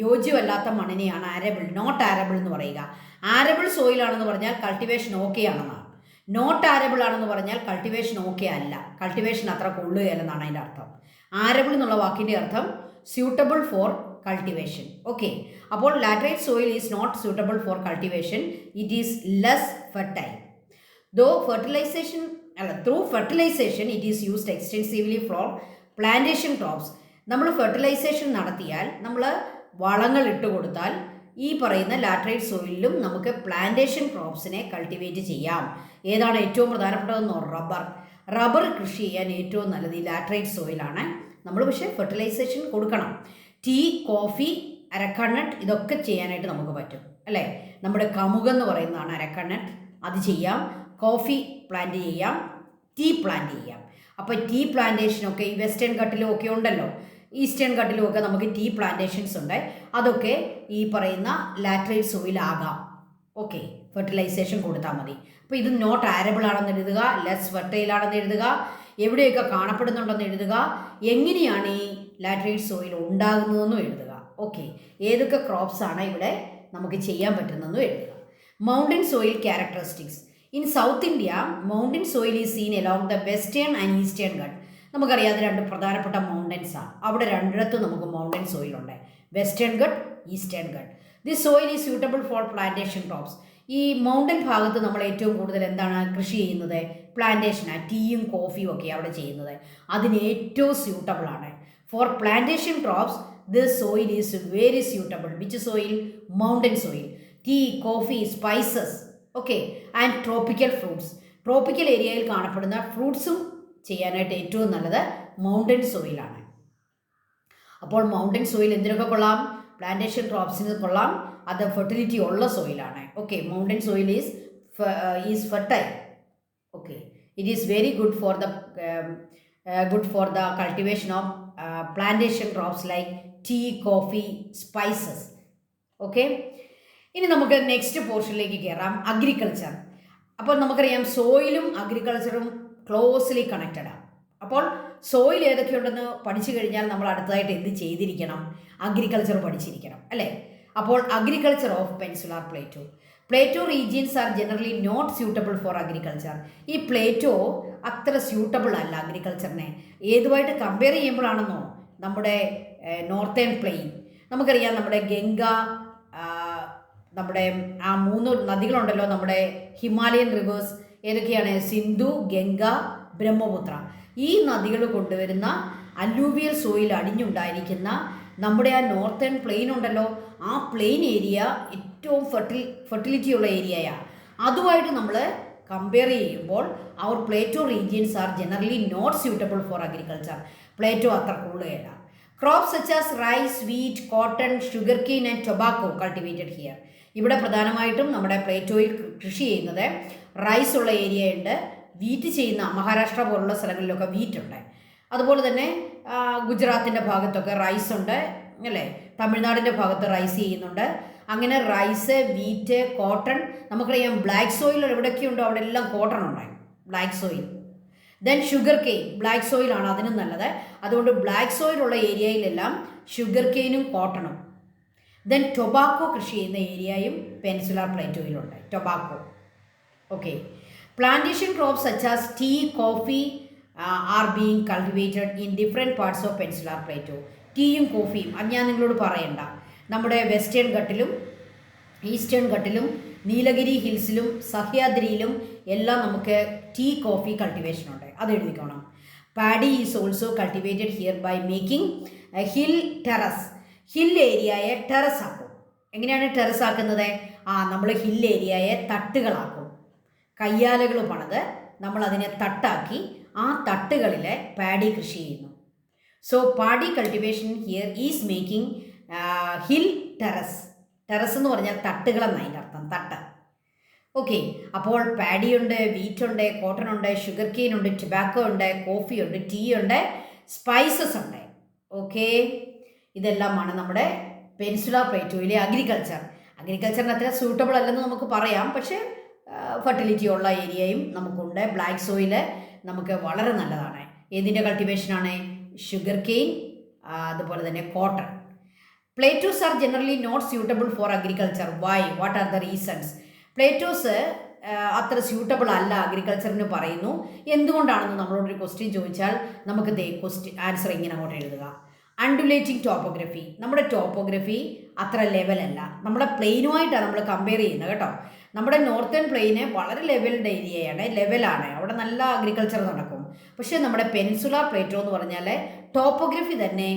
യോജ്യമല്ലാത്ത മണ്ണിനെയാണ് അരബിൾ, നോട്ട് ആരബിൾ എന്ന് പറയുക. ആരബിൾ സോയിലാണെന്ന് പറഞ്ഞാൽ കൾട്ടിവേഷൻ ഓക്കെ ആണെന്നാണ്. നോട്ട് ആരബിൾ ആണെന്ന് പറഞ്ഞാൽ കൾട്ടിവേഷൻ ഓക്കെ അല്ല, കൾട്ടിവേഷൻ അത്ര കൊള്ളുകയല്ലെന്നാണ് അതിൻ്റെ അർത്ഥം. ആരബിൾ എന്നുള്ള വാക്കിൻ്റെ അർത്ഥം സ്യൂട്ടബിൾ ഫോർ കൾട്ടിവേഷൻ. ഓക്കെ, അപ്പോൾ laterite soil is not suitable for cultivation, it is less fertile. Through fertilisation it is used extensively for plantation crops. നമ്മൾ ഫെർട്ടിലൈസേഷൻ നടത്തിയാൽ, നമ്മൾ വളങ്ങൾ ഇട്ട് കൊടുത്താൽ ഈ പറയുന്ന ലാറ്ററൈറ്റ് സോയിലിലും നമുക്ക് പ്ലാന്റേഷൻ ക്രോപ്സിനെ കൾട്ടിവേറ്റ് ചെയ്യാം. ഏതാണ് ഏറ്റവും പ്രധാനപ്പെട്ടതെന്നോ? റബ്ബർ കൃഷി ചെയ്യാൻ ഏറ്റവും നല്ലത് ഈ ലാറ്ററൈറ്റ് സോയിലാണ്. നമ്മൾ പക്ഷേ ഫെർട്ടിലൈസേഷൻ കൊടുക്കണം. ടീ, കോഫി, അരക്കണ്ണട്ട് ഇതൊക്കെ ചെയ്യാനായിട്ട് നമുക്ക് പറ്റും അല്ലേ. നമ്മുടെ കമുകെന്ന് പറയുന്നതാണ് അരക്കണ്ണട്ട്, അത് ചെയ്യാം. കോഫി പ്ലാന്റ് ചെയ്യാം, ടീ പ്ലാന്റ് ചെയ്യാം. അപ്പോൾ ടീ പ്ലാന്റേഷനൊക്കെ ഈ വെസ്റ്റേൺ ഘട്ടിലും ഒക്കെ ഉണ്ടല്ലോ, ഈസ്റ്റേൺ ഘട്ടിലും ഒക്കെ നമുക്ക് ടീ പ്ലാന്റേഷൻസ് ഉണ്ട്. അതൊക്കെ ഈ പറയുന്ന ലാറ്ററൈറ്റ് സോയിലാകാം. ഓക്കെ, ഫെർട്ടിലൈസേഷൻ കൊടുത്താൽ മതി. അപ്പോൾ ഇത് നോട്ട് ആരബിൾ ആണെന്ന് എഴുതുക, ലെസ് ഫെർട്ടൈൽ ആണെന്ന് എഴുതുക, എവിടെയൊക്കെ കാണപ്പെടുന്നുണ്ടെന്ന് എഴുതുക, എങ്ങനെയാണ് ഈ ലാറ്ററൈറ്റ് സോയിൽ ഉണ്ടാകുന്നതെന്നും എഴുതുക. ഓക്കെ, ഏതൊക്കെ ക്രോപ്സ് ആണ് ഇവിടെ നമുക്ക് ചെയ്യാൻ പറ്റുന്നതെന്നും എഴുതുക. Mountain soil characteristics. In south India mountain soil is seen along the Western and Eastern Ghat. നമുക്കറിയാം, അത് രണ്ട് പ്രധാനപ്പെട്ട മൗണ്ടൻസാണ്. അവിടെ രണ്ടിടത്തും നമുക്ക് മൗണ്ടൻ സോയിലുണ്ട്, Western Ghat, Eastern Ghat. This soil is suitable for plantation crops. ഈ മൗണ്ടൻ ഭാഗത്ത് നമ്മൾ ഏറ്റവും കൂടുതൽ എന്താണ് കൃഷി ചെയ്യുന്നത്? പ്ലാന്റേഷനാണ്, ടീയും കോഫിയും ഒക്കെ അവിടെ ചെയ്യുന്നത്. അതിന് ഏറ്റവും സ്യൂട്ടബിളാണ്. For plantation crops this soil is very suitable. Which soil? Mountain soil. Tea, coffee, spices, okay, and tropical fruits. Tropical ഏരിയയിൽ കാണപ്പെടുന്ന ഫ്രൂട്ട്സും ചെയ്യാനായിട്ട് ഏറ്റവും നല്ലത് മൗണ്ടൻ സോയിലാണ്. അപ്പോൾ മൗണ്ടൻ സോയിൽ എന്തിനൊക്കെ കൊള്ളാം? പ്ലാന്റേഷൻ ക്രോപ്സിന് കൊള്ളാം, അത് ഫെർട്ടിലിറ്റി ഉള്ള സോയിലാണ്. Okay, mountain soil is fertile. Okay, it is very good for the cultivation of plantation crops like tea, coffee, spices. Okay, ഇനി നമുക്ക് നെക്സ്റ്റ് പോർഷനിലേക്ക് കയറാം, അഗ്രികൾച്ചർ. അപ്പോൾ നമുക്കറിയാം സോയിലും അഗ്രികൾച്ചറും ക്ലോസ്ലി കണക്റ്റഡാണ്. അപ്പോൾ സോയിൽ ഏതൊക്കെയുണ്ടെന്ന് പഠിച്ചു കഴിഞ്ഞാൽ നമ്മൾ അടുത്തതായിട്ട് എന്ത് ചെയ്തിരിക്കണം? അഗ്രികൾച്ചർ പഠിച്ചിരിക്കണം അല്ലേ. അപ്പോൾ agriculture of peninsular plateau. Plateau regions are generally not suitable for agriculture. ഈ പ്ലേറ്റോ അത്ര സ്യൂട്ടബിൾ അല്ല അഗ്രികൾച്ചറിനെ. ഏതുമായിട്ട് കമ്പയർ ചെയ്യുമ്പോഴാണെന്നോ? നമ്മുടെ നോർത്തേൺ പ്ലെയിൻ. നമുക്കറിയാം, നമ്മുടെ ഗംഗ, നമ്മുടെ ആ 3 നദികളുണ്ടല്ലോ, നമ്മുടെ ഹിമാലയൻ റിവേഴ്സ് ഏതൊക്കെയാണ്? സിന്ധു, ഗംഗ, ബ്രഹ്മപുത്ര. ഈ നദികൾ കൊണ്ടുവരുന്ന അല്ലൂവിയൽ സോയിൽ അടിഞ്ഞുണ്ടായിരിക്കുന്ന നമ്മുടെ ആ നോർത്തേൺ പ്ലെയിൻ ഉണ്ടല്ലോ, ആ പ്ലെയിൻ ഏരിയ ഏറ്റവും ഫെർട്ടിലിറ്റി ഉള്ള ഏരിയയാണ്. അതുമായിട്ട് നമ്മൾ കമ്പയർ ചെയ്യുമ്പോൾ our plateau regions are generally not suitable for agriculture. Plateau അത്ര കൂടുതലല്ല. Crops such as rice, wheat, cotton, sugar cane and tobacco cultivated here. ഇവിടെ പ്രധാനമായിട്ടും നമ്മുടെ പ്ലേറ്റോയിൽ കൃഷി ചെയ്യുന്നത് റൈസ് ഉള്ള ഏരിയ ഉണ്ട്, വീറ്റ് ചെയ്യുന്ന മഹാരാഷ്ട്ര പോലുള്ള സ്ഥലങ്ങളിലൊക്കെ വീറ്റ് ഉണ്ട്. അതുപോലെ തന്നെ ഗുജറാത്തിൻ്റെ ഭാഗത്തൊക്കെ റൈസ് ഉണ്ട് അല്ലേ, തമിഴ്നാടിൻ്റെ ഭാഗത്ത് റൈസ് ചെയ്യുന്നുണ്ട്. അങ്ങനെ റൈസ്, വീറ്റ്, കോട്ടൺ. നമുക്കറിയാം ബ്ലാക്ക് സോയിൽ എവിടെയൊക്കെ ഉണ്ടോ അവിടെ എല്ലാം കോട്ടൺ ഉണ്ട്, black soil. Then sugar cane, black സോയിലാണ് അതിനും നല്ലത്. അതുകൊണ്ട് ബ്ലാക്ക് സോയിലുള്ള ഏരിയയിലെല്ലാം ഷുഗർ കെയിനും കോട്ടണും. ദെൻ ടൊബാക്കോ കൃഷി ചെയ്യുന്ന ഏരിയയും പെനിൻസുലാർ പ്ലേറ്റോയിലുണ്ട്, tobacco. Okay, plantation crops such as tea, coffee are being cultivated in different parts of peninsular plateau. ടീയും കോഫിയും അത് ഞാൻ നിങ്ങളോട് പറയണ്ട, നമ്മുടെ വെസ്റ്റേൺ ഘട്ടിലും ഈസ്റ്റേൺ ഘട്ടിലും നീലഗിരി ഹിൽസിലും സഹ്യാദ്രിയിലും എല്ലാം നമുക്ക് ടീ, കോഫി കൾട്ടിവേഷൻ ഉണ്ട്, അത് എഴുതിക്കോണം. Paddy is also cultivated here by making hill terrace. Hill ഏരിയയെ ടെറസ് ആക്കും. എങ്ങനെയാണ് ടെറസ് ആക്കുന്നത്? നമ്മൾ ഹിൽ ഏരിയയെ തട്ടുകളാക്കും. കയ്യാലകൾ പണിത് നമ്മളതിനെ തട്ടാക്കി ആ തട്ടുകളിൽ പാഡി കൃഷി ചെയ്യുന്നു. So paddy cultivation here is making hill terrace. Terrace എന്ന് പറഞ്ഞാൽ തട്ടുകളെന്നാണ് അതിൻ്റെ അർത്ഥം, തട്ട്. ഓക്കെ, അപ്പോൾ പാഡി ഉണ്ട്, വീറ്റ് ഉണ്ട്, കോട്ടൺ ഉണ്ട്, ഷുഗർ കെയിൻ ഉണ്ട്, ടൊബാക്കോ ഉണ്ട്, കോഫി ഉണ്ട്, ടീ ഉണ്ട്, സ്പൈസസ് ഉണ്ട്. ഓക്കെ, ഇതെല്ലാമാണ് നമ്മുടെ പെനിൻസുലാർ പ്ലേറ്റോയിലെ അഗ്രികൾച്ചർ. അഗ്രികൾച്ചറിന് അത്ര സ്യൂട്ടബിൾ അല്ലെന്ന് നമുക്ക് പറയാം, പക്ഷേ ഫെർട്ടിലിറ്റി ഉള്ള ഏരിയയും നമുക്കുണ്ട്. ബ്ലാക്ക് സോയിൽ നമുക്ക് വളരെ നല്ലതാണ്. ഏതിൻ്റെ കൾട്ടിവേഷനാണ്? ഷുഗർ കെയിൻ, അതുപോലെ തന്നെ cotton. Plateaus are generally not suitable for agriculture. Why? What are the reasons? Plateaus അത്ര സ്യൂട്ടബിൾ അല്ല അഗ്രികൾച്ചറിന് പറയുന്നു. എന്തുകൊണ്ടാണെന്ന് നമ്മളോടൊരു ക്വസ്റ്റ്യൻ ചോദിച്ചാൽ നമുക്ക് ആൻസർ ഇങ്ങനെ അങ്ങോട്ട് എഴുതുക. അൺഡുലേറ്റിംഗ് ടോപ്പോഗ്രഫി. നമ്മുടെ ടോപ്പോഗ്രഫി അത്ര ലെവലല്ല. നമ്മുടെ പ്ലെയിനുമായിട്ടാണ് നമ്മൾ കമ്പയർ ചെയ്യുന്നത് കേട്ടോ. നമ്മുടെ നോർത്തേൺ പ്ലെയിന് വളരെ ലെവലാണ്, അവിടെ നല്ല അഗ്രികൾച്ചർ നടക്കും. പക്ഷേ നമ്മുടെ പെനിൻസുലാർ പ്ലേറ്റോ എന്ന് പറഞ്ഞാൽ ടോപ്പോഗ്രഫി തന്നെ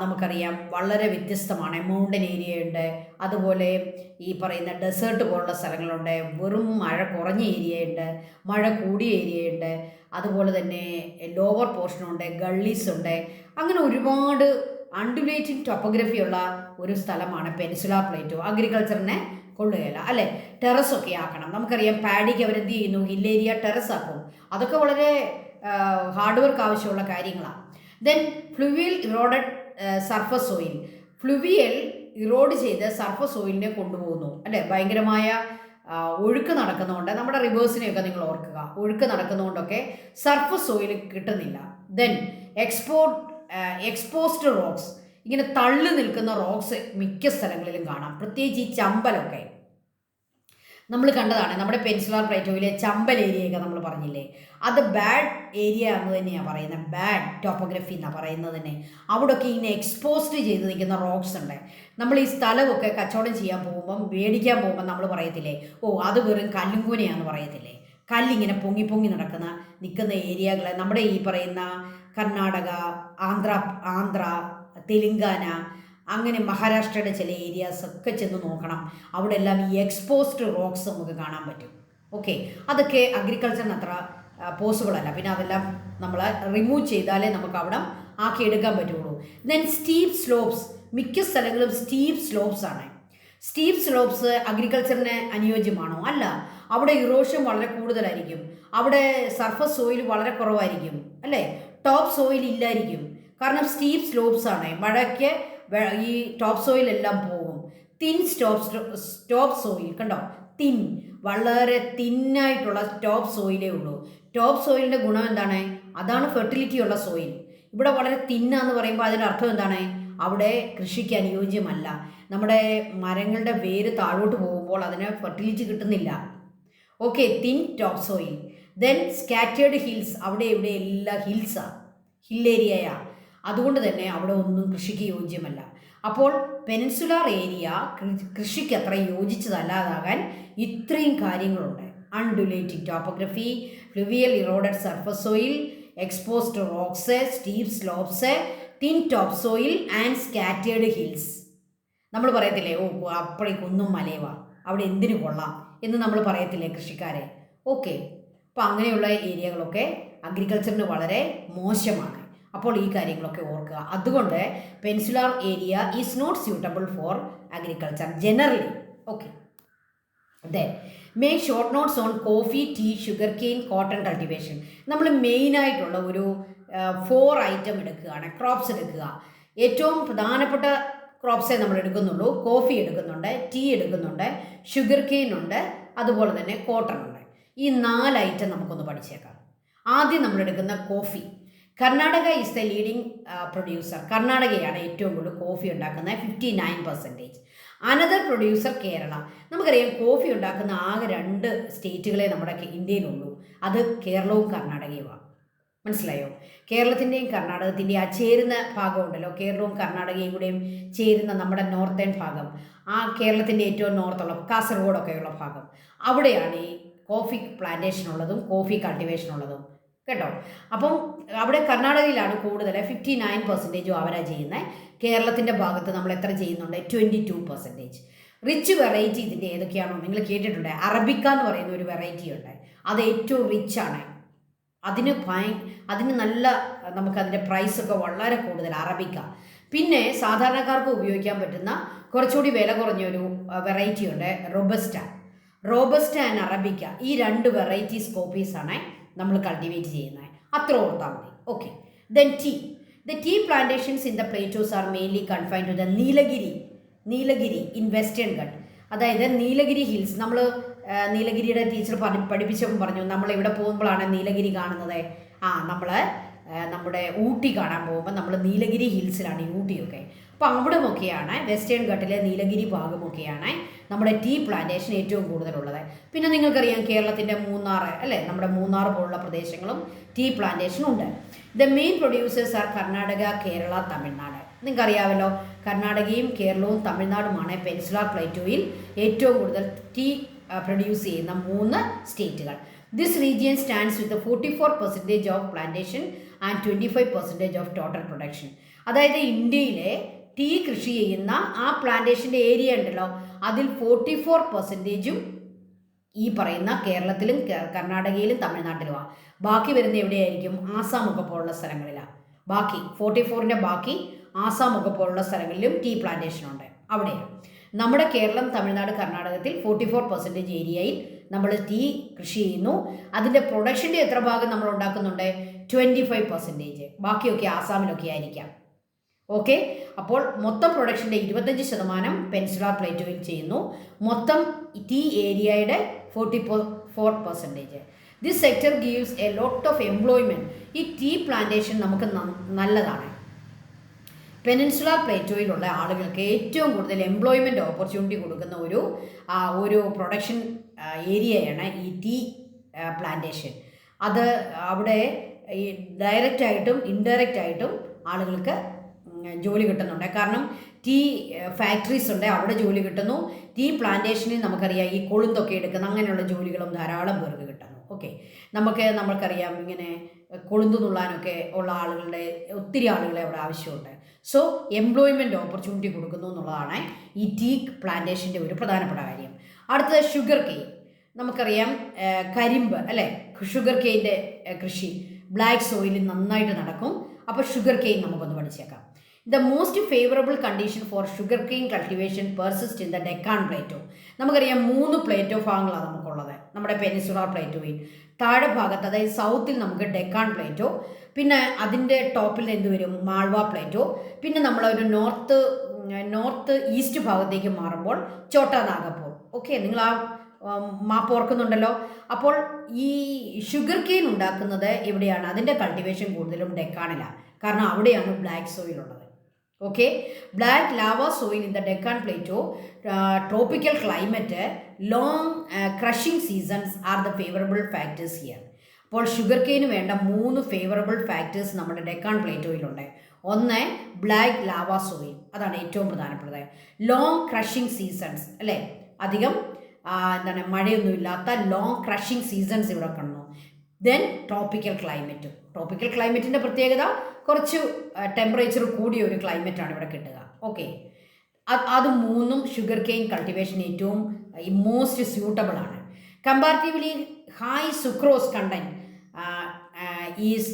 നമുക്കറിയാം വളരെ വ്യത്യസ്തമാണ്. മൗണ്ടൻ ഏരിയ ഉണ്ട്, അതുപോലെ ഈ പറയുന്ന ഡെസേർട്ട് പോലുള്ള സ്ഥലങ്ങളുണ്ട്, വെറും മഴ കുറഞ്ഞ ഏരിയ ഉണ്ട്, മഴ കൂടിയ ഏരിയ ഉണ്ട്, അതുപോലെ തന്നെ ലോവർ പോർഷനുണ്ട്, ഗള്ളീസ് ഉണ്ട്. അങ്ങനെ ഒരുപാട് അൺഡുലേറ്റിംഗ് ടോപ്പോഗ്രഫി ഉള്ള ഒരു സ്ഥലമാണ് പെനിൻസുലാർ പ്ലേറ്റോ. അഗ്രികൾച്ചറിനെ കൊള്ളുകയില്ല അല്ലേ. ടെറസൊക്കെ ആക്കണം. നമുക്കറിയാം പാഡിക്ക് അവരെന്ത് ചെയ്യുന്നു, ഹിൽ ഏരിയ ടെറസ് ആക്കും. അതൊക്കെ വളരെ ഹാർഡ് വർക്ക് ആവശ്യമുള്ള കാര്യങ്ങളാണ്. Then fluvial eroded surface soil. Fluvial erode ചെയ്ത് സർഫസ് സോയിലിനെ കൊണ്ടുപോകുന്നു അല്ലേ. ഭയങ്കരമായ ഒഴുക്ക് നടക്കുന്നതുകൊണ്ട്, നമ്മുടെ റിവേഴ്സിനെയൊക്കെ നിങ്ങൾ ഓർക്കുക, ഒഴുക്ക് നടക്കുന്നതുകൊണ്ടൊക്കെ സർഫസ് സോയിൽ കിട്ടുന്നില്ല. Then exposed rocks. ഇങ്ങനെ തള്ളി നിൽക്കുന്ന റോക്സ് മിക്ക സ്ഥലങ്ങളിലും കാണാം, പ്രത്യേകിച്ച് ഈ ചമ്പലൊക്കെ നമ്മൾ കണ്ടതാണ്. നമ്മുടെ പെനിൻസുലാർ പ്ലേറ്റോയിലെ ചമ്പൽ ഏരിയയൊക്കെ നമ്മൾ പറഞ്ഞില്ലേ, അത് ബാഡ് ഏരിയ എന്ന് തന്നെയാണ് പറയുന്നത്. ബാഡ് ടോപ്പോഗ്രഫി എന്നാണ് പറയുന്നത് തന്നെ. അവിടെയൊക്കെ ഇങ്ങനെ എക്സ്പോസ്ഡ് ചെയ്ത് നിൽക്കുന്ന റോക്സ് ഉണ്ട്. നമ്മൾ ഈ സ്ഥലമൊക്കെ കച്ചവടം ചെയ്യാൻ പോകുമ്പം, മേടിക്കാൻ പോകുമ്പം നമ്മൾ പറയത്തില്ലേ, ഓ അത് വെറും കല്ലുങ്കൂനയാന്ന് പറയത്തില്ലേ. കല്ലിങ്ങനെ പൊങ്ങി പൊങ്ങി നിൽക്കുന്ന ഏരിയകൾ നമ്മുടെ ഈ പറയുന്ന കർണാടക, ആന്ധ്ര, തെലുങ്കാന, അങ്ങനെ മഹാരാഷ്ട്രയുടെ ചില ഏരിയാസ് ഒക്കെ ചെന്ന് നോക്കണം. അവിടെ എല്ലാം ഈ എക്സ്പോസ്ഡ് റോക്സ് നമുക്ക് കാണാൻ പറ്റും. ഓക്കെ, അതൊക്കെ അഗ്രികൾച്ചറിന് അത്ര പോസിബിൾ അല്ല. പിന്നെ അതെല്ലാം നമ്മൾ റിമൂവ് ചെയ്താലേ നമുക്ക് അവിടെ ആക്കിയെടുക്കാൻ പറ്റുള്ളൂ. Then steep slopes. മിക്ക സ്ഥലങ്ങളും സ്റ്റീപ്പ് സ്ലോപ്സ് ആണ്. സ്റ്റീപ്പ് സ്ലോപ്സ് അഗ്രികൾച്ചറിന് അനുയോജ്യമാണോ? അല്ല. അവിടെ ഇറോഷൻ വളരെ കൂടുതലായിരിക്കും, അവിടെ സർഫസ് സോയിൽ വളരെ കുറവായിരിക്കും അല്ലേ. ടോപ്പ് സോയിൽ ഇല്ലായിരിക്കും, കാരണം സ്റ്റീപ്പ് സ്ലോപ്സ് ആണ്. മഴയ്ക്ക് ഈ ടോപ്പ് സോയിൽ എല്ലാം പോകും. തിൻ ടോപ്പ് സോയിൽ കണ്ടോ, വളരെ തിന്നായിട്ടുള്ള ടോപ്പ് സോയിലേ ഉള്ളൂ. ടോപ്പ് സോയിലിൻ്റെ ഗുണം എന്താണ്? അതാണ് ഫെർട്ടിലിറ്റി ഉള്ള സോയിൽ. ഇവിടെ വളരെ തിന്നാന്ന് പറയുമ്പോൾ അതിൻ്റെ അർത്ഥം എന്താണ്? അവിടെ കൃഷിക്ക് അനുയോജ്യമല്ല. നമ്മുടെ മരങ്ങളുടെ വേര് താഴോട്ട് പോകുമ്പോൾ അതിന് ഫെർട്ടിലിറ്റി കിട്ടുന്നില്ല. Okay, thin top soil. Then scattered hills. അവിടെ ഇവിടെ എല്ലാം ഹിൽസാണ്, ഹിൽ ഏരിയയാണ്. അതുകൊണ്ട് തന്നെ അവിടെ ഒന്നും കൃഷിക്ക് യോജ്യമല്ല. അപ്പോൾ പെനിൻസുലാർ ഏരിയ കൃഷിക്ക് അത്ര യോജിച്ചതല്ലാതാകാൻ ഇത്രയും കാര്യങ്ങളുണ്ട്. Undulating topography, fluvial eroded surface soil, exposed rocks, steep slopes, thin top soil and scattered hills. നമ്മൾ പറയത്തില്ലേ, ഓ അപ്പഴേ കുന്നും മലയുവാ, അവിടെ എന്തിനു കൊള്ളാം എന്ന് നമ്മൾ പറയത്തില്ലേ കൃഷിക്കാരെ. ഓക്കെ, അപ്പോൾ അങ്ങനെയുള്ള ഏരിയകളൊക്കെ അഗ്രികൾച്ചറിന് വളരെ മോശമാണ്. അപ്പോൾ ഈ കാര്യങ്ങളൊക്കെ ഓർക്കുക. അതുകൊണ്ട് peninsular area is not suitable for agriculture generally. Okay, then make short notes on coffee, tea, sugar cane, cotton cultivation. നമ്മൾ മെയിനായിട്ടുള്ള ഒരു 4 ഐറ്റം എടുക്കുകയാണ്, ക്രോപ്സ് എടുക്കുക. ഏറ്റവും പ്രധാനപ്പെട്ട ക്രോപ്സേ നമ്മൾ എടുക്കുന്നുള്ളൂ. കോഫി എടുക്കുന്നുണ്ട്, ടീ എടുക്കുന്നുണ്ട്, ഷുഗർ കെയിൻ ഉണ്ട്, അതുപോലെ തന്നെ കോട്ടൺ ഉണ്ട്. ഈ 4 ഐറ്റം നമുക്കൊന്ന് പഠിച്ചേക്കാം. ആദ്യം നമ്മൾ എടുക്കുന്ന coffee. Karnataka is the leading producer. കർണാടകയാണ് ഏറ്റവും കൂടുതൽ കോഫി ഉണ്ടാക്കുന്നത്, 59%. Another producer Kerala. നമുക്കറിയാം കോഫി ഉണ്ടാക്കുന്ന ആകെ 2 സ്റ്റേറ്റുകളെ നമ്മുടെ ഇന്ത്യയിലുള്ളൂ, അത് കേരളവും കർണാടകയുമാണ്. മനസ്സിലായോ? കേരളത്തിൻ്റെയും കർണാടകത്തിൻ്റെയും ആ ചേരുന്ന ഭാഗമുണ്ടല്ലോ, കേരളവും കർണാടകയും കൂടെയും ചേരുന്ന നമ്മുടെ നോർത്തേൺ ഭാഗം, ആ കേരളത്തിൻ്റെ ഏറ്റവും നോർത്തുള്ള കാസർഗോഡൊക്കെയുള്ള ഭാഗം, അവിടെയാണ് ഈ കോഫി പ്ലാന്റേഷൻ ഉള്ളതും കോഫി കൾട്ടിവേഷൻ ഉള്ളതും കേട്ടോ. അപ്പം അവിടെ കർണാടകയിലാണ് കൂടുതൽ, 59% അവരാണ് ചെയ്യുന്നത്. കേരളത്തിൻ്റെ ഭാഗത്ത് നമ്മൾ എത്ര ചെയ്യുന്നുണ്ട്? 22%. റിച്ച് വെറൈറ്റി ഇതിൻ്റെ ഏതൊക്കെയാണോ നിങ്ങൾ കേട്ടിട്ടുണ്ട്? അറബിക്ക എന്ന് പറയുന്ന ഒരു വെറൈറ്റി ഉണ്ട്, അത് ഏറ്റവും റിച്ചാണ്. അതിന് നല്ല നമുക്കതിൻ്റെ പ്രൈസൊക്കെ വളരെ കൂടുതൽ അറബിക്ക. പിന്നെ സാധാരണക്കാർക്ക് ഉപയോഗിക്കാൻ പറ്റുന്ന കുറച്ചുകൂടി വില കുറഞ്ഞൊരു വെറൈറ്റി ഉണ്ട്, റോബസ്റ്റ ആൻഡ് അറബിക്ക. ഈ 2 വെറൈറ്റീസ് കോപ്പീസാണ് നമ്മൾ കൾട്ടിവേറ്റ് ചെയ്യുന്നത്, അത്ര ഓർത്താൽ മതി. Okay, then tea. The tea plantations in the plateaus are mainly confined to the Nilgiri in western Ghat. അതായത് നീലഗിരി ഹിൽസ്. നമ്മൾ നീലഗിരിയുടെ ടീച്ചർ പഠിപ്പിച്ചപ്പോൾ പറഞ്ഞു നമ്മൾ ഇവിടെ പോകുമ്പോഴാണ് നീലഗിരി കാണുന്നത്. നമ്മൾ നമ്മുടെ ഊട്ടി കാണാൻ പോകുമ്പോൾ നമ്മൾ നീലഗിരി ഹിൽസിലാണ് ഈ ഊട്ടിയൊക്കെ. അപ്പോൾ അവിടെ നോക്കിയാണ് വെസ്റ്റേൺ ഘട്ടിലെ നീലഗിരി ഭാഗമൊക്കെയാണ് നമ്മുടെ ടീ പ്ലാന്റേഷൻ ഏറ്റവും കൂടുതലുള്ളത്. പിന്നെ നിങ്ങൾക്കറിയാം കേരളത്തിൻ്റെ മൂന്നാർ അല്ലേ, നമ്മുടെ മൂന്നാർ പോലുള്ള പ്രദേശങ്ങളും ടീ പ്ലാന്റേഷൻ ഉണ്ട്. The main producers are Karnataka, Kerala, Tamil Nadu. നിങ്ങൾക്കറിയാമല്ലോ കർണാടകയും കേരളവും തമിഴ്നാടുമാണ് പെനിൻസുലാർ പ്ലേറ്റോയിൽ ഏറ്റവും കൂടുതൽ ടീ പ്രൊഡ്യൂസ് ചെയ്യുന്ന 3 സ്റ്റേറ്റുകൾ. This region stands with 44% of plantation and 25% of total production. അതായത് ഇന്ത്യയിലെ ടീ കൃഷി ചെയ്യുന്ന ആ പ്ലാന്റേഷൻ്റെ ഏരിയ ഉണ്ടല്ലോ, അതിൽ 44%ഉം ഈ പറയുന്ന കേരളത്തിലും കർണാടകയിലും തമിഴ്നാട്ടിലുമാണ്. ബാക്കി വരുന്ന എവിടെയായിരിക്കും? ആസാമൊക്കെ പോലുള്ള സ്ഥലങ്ങളിലാണ്. ബാക്കി 44ൻ്റെ ബാക്കി ആസാമൊക്കെ പോലുള്ള സ്ഥലങ്ങളിലും ടീ പ്ലാന്റേഷൻ ഉണ്ട്. അവിടെയാണ് നമ്മുടെ കേരളം, തമിഴ്നാട്, കർണാടകത്തിൽ 44% ഏരിയയിൽ നമ്മൾ ടീ കൃഷി ചെയ്യുന്നു. അതിൻ്റെ പ്രൊഡക്ഷൻ്റെ എത്ര ഭാഗം നമ്മൾ ഉണ്ടാക്കുന്നുണ്ട്? 25%. ബാക്കിയൊക്കെ ആസാമിലൊക്കെ ആയിരിക്കാം. ഓക്കെ, അപ്പോൾ മൊത്തം പ്രൊഡക്ഷൻ്റെ 25% പെനിൻസുലാർ പ്ലേറ്റോയിൽ ചെയ്യുന്നു. മൊത്തം ടീ ഏരിയയുടെ 44%. This sector gives a lot of employment. ഈ ടീ പ്ലാന്റേഷൻ നമുക്ക് നല്ലതാണ്. പെനിൻസുലാർ പ്ലേറ്റോയിലുള്ള ആളുകൾക്ക് ഏറ്റവും കൂടുതൽ എംപ്ലോയ്മെൻറ്റ് ഓപ്പർച്യൂണിറ്റി കൊടുക്കുന്ന ഒരു പ്രൊഡക്ഷൻ ഏരിയയാണ് ഈ ടീ പ്ലാന്റേഷൻ. അത് അവിടെ ഈ ഡയറക്റ്റായിട്ടും ഇൻഡയറക്റ്റായിട്ടും ആളുകൾക്ക് ജോലി കിട്ടുന്നുണ്ട്. കാരണം ടീ ഫാക്ടറീസ് ഉണ്ട്, അവിടെ ജോലി കിട്ടുന്നു. ടീ പ്ലാന്റേഷനിൽ നമുക്കറിയാം ഈ കൊളുന്തൊക്കെ എടുക്കുന്ന അങ്ങനെയുള്ള ജോലികളും ധാരാളം പേർക്ക് കിട്ടുന്നു. ഓക്കെ, നമ്മൾക്കറിയാം ഇങ്ങനെ കൊളുന്തു നുള്ളാനൊക്കെ ഉള്ള ഒത്തിരി ആളുകളെ അവിടെ ആവശ്യമുണ്ട്. സോ എംപ്ലോയ്മെൻറ്റ് ഓപ്പർച്യൂണിറ്റി കൊടുക്കുന്നു എന്നുള്ളതാണ് ഈ ടീ പ്ലാന്റേഷൻ്റെ ഒരു പ്രധാനപ്പെട്ട കാര്യം. അടുത്തത് ഷുഗർ കെയിൻ. നമുക്കറിയാം കരിമ്പ് അല്ലേ, ഷുഗർ കെയിൻ്റെ കൃഷി ബ്ലാക്ക് സോയിലിൽ നന്നായിട്ട് നടക്കും. അപ്പോൾ ഷുഗർ കെയിൻ നമുക്കൊന്ന് പഠിച്ചേക്കാം. The most favourable condition for sugar cane cultivation persist in the Deccan plateau. നമുക്കറിയാം 3 പ്ലേറ്റോ ഭാഗങ്ങളാണ് നമുക്കുള്ളത് നമ്മുടെ പെനിൻസുലാർ പ്ലേറ്റോയിൽ. താഴെ ഭാഗത്ത് അതായത് സൗത്തിൽ നമുക്ക് ഡെക്കാൻ പ്ലേറ്റോ, പിന്നെ അതിൻ്റെ ടോപ്പിൽ എന്ത് വരും? മാൾവ പ്ലേറ്റോ. പിന്നെ നമ്മളൊരു നോർത്ത് ഈസ്റ്റ് ഭാഗത്തേക്ക് മാറുമ്പോൾ ചോട്ടാ നാഗപ്പൂർ. ഓക്കെ, നിങ്ങൾ ആ മാപ്പ് ഓർക്കുന്നുണ്ടല്ലോ. അപ്പോൾ ഈ ഷുഗർ കെയിൻ ഉണ്ടാക്കുന്നത് എവിടെയാണ്? അതിൻ്റെ കൾട്ടിവേഷൻ കൂടുതലും ഡെക്കാണിലാണ്. കാരണം അവിടെയാണ് ബ്ലാക്ക് സോയിൽ ഉള്ളത്. Okay, black lava soil in the Deccan Plato, tropical climate, long crushing seasons are the favourable factors here. അപ്പോൾ ഷുഗർ കെയിന് വേണ്ട 3 ഫേവറബിൾ ഫാക്ടേഴ്സ് നമ്മുടെ ഡെക്കാൻ പ്ലേറ്റോയിലുണ്ട്. ഒന്ന് ബ്ലാക്ക് ലാവ സോയിൽ, അതാണ് ഏറ്റവും പ്രധാനപ്പെട്ടത്. ലോങ് ക്രഷിംഗ് സീസൺസ് അല്ലേ, അധികം മഴയൊന്നുമില്ലാത്ത ലോങ് ക്രഷിംഗ് സീസൺസ് ഇവിടെ കാണുന്നു. ദെൻ ട്രോപ്പിക്കൽ ക്ലൈമറ്റിൻ്റെ പ്രത്യേകത കുറച്ച് ടെമ്പറേച്ചർ കൂടിയ ഒരു ക്ലൈമറ്റാണ് ഇവിടെ കിട്ടുക. ഓക്കെ, അത് 3ഉം ഷുഗർ കെയിൻ കൾട്ടിവേഷൻ ഏറ്റവും മോസ്റ്റ് സ്യൂട്ടബിൾ ആണ്. Comparatively high sucrose content is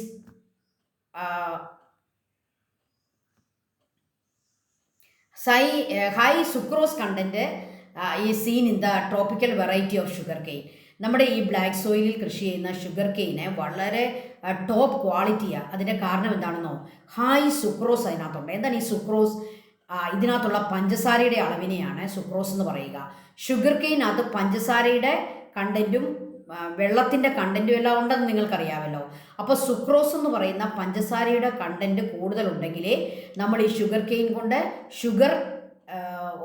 high sucrose content ഈ seen in the tropical variety of sugar cane. നമ്മുടെ ഈ ബ്ലാക്ക് സോയിലിൽ കൃഷി ചെയ്യുന്ന ഷുഗർ കെയിന് വളരെ ടോപ്പ് ക്വാളിറ്റിയാണ്. അതിൻ്റെ കാരണം എന്താണെന്നോ? ഹൈ സുക്രോസ് അതിനകത്തുണ്ട്. എന്താണ് ഈ സുക്രോസ്? ഇതിനകത്തുള്ള പഞ്ചസാരയുടെ അളവിനെയാണ് സുക്രോസ് എന്ന് പറയുക. ഷുഗർ കെയിനകത്ത് പഞ്ചസാരയുടെ കണ്ടൻറ്റും വെള്ളത്തിൻ്റെ കണ്ടൻറ്റും എല്ലാം ഉണ്ടെന്ന് നിങ്ങൾക്കറിയാമല്ലോ. അപ്പോൾ സുക്രോസ് എന്ന് പറയുന്ന പഞ്ചസാരയുടെ കണ്ടൻറ്റ് കൂടുതലുണ്ടെങ്കിലേ നമ്മൾ ഈ ഷുഗർ കെയിൻ കൊണ്ട് ഷുഗർ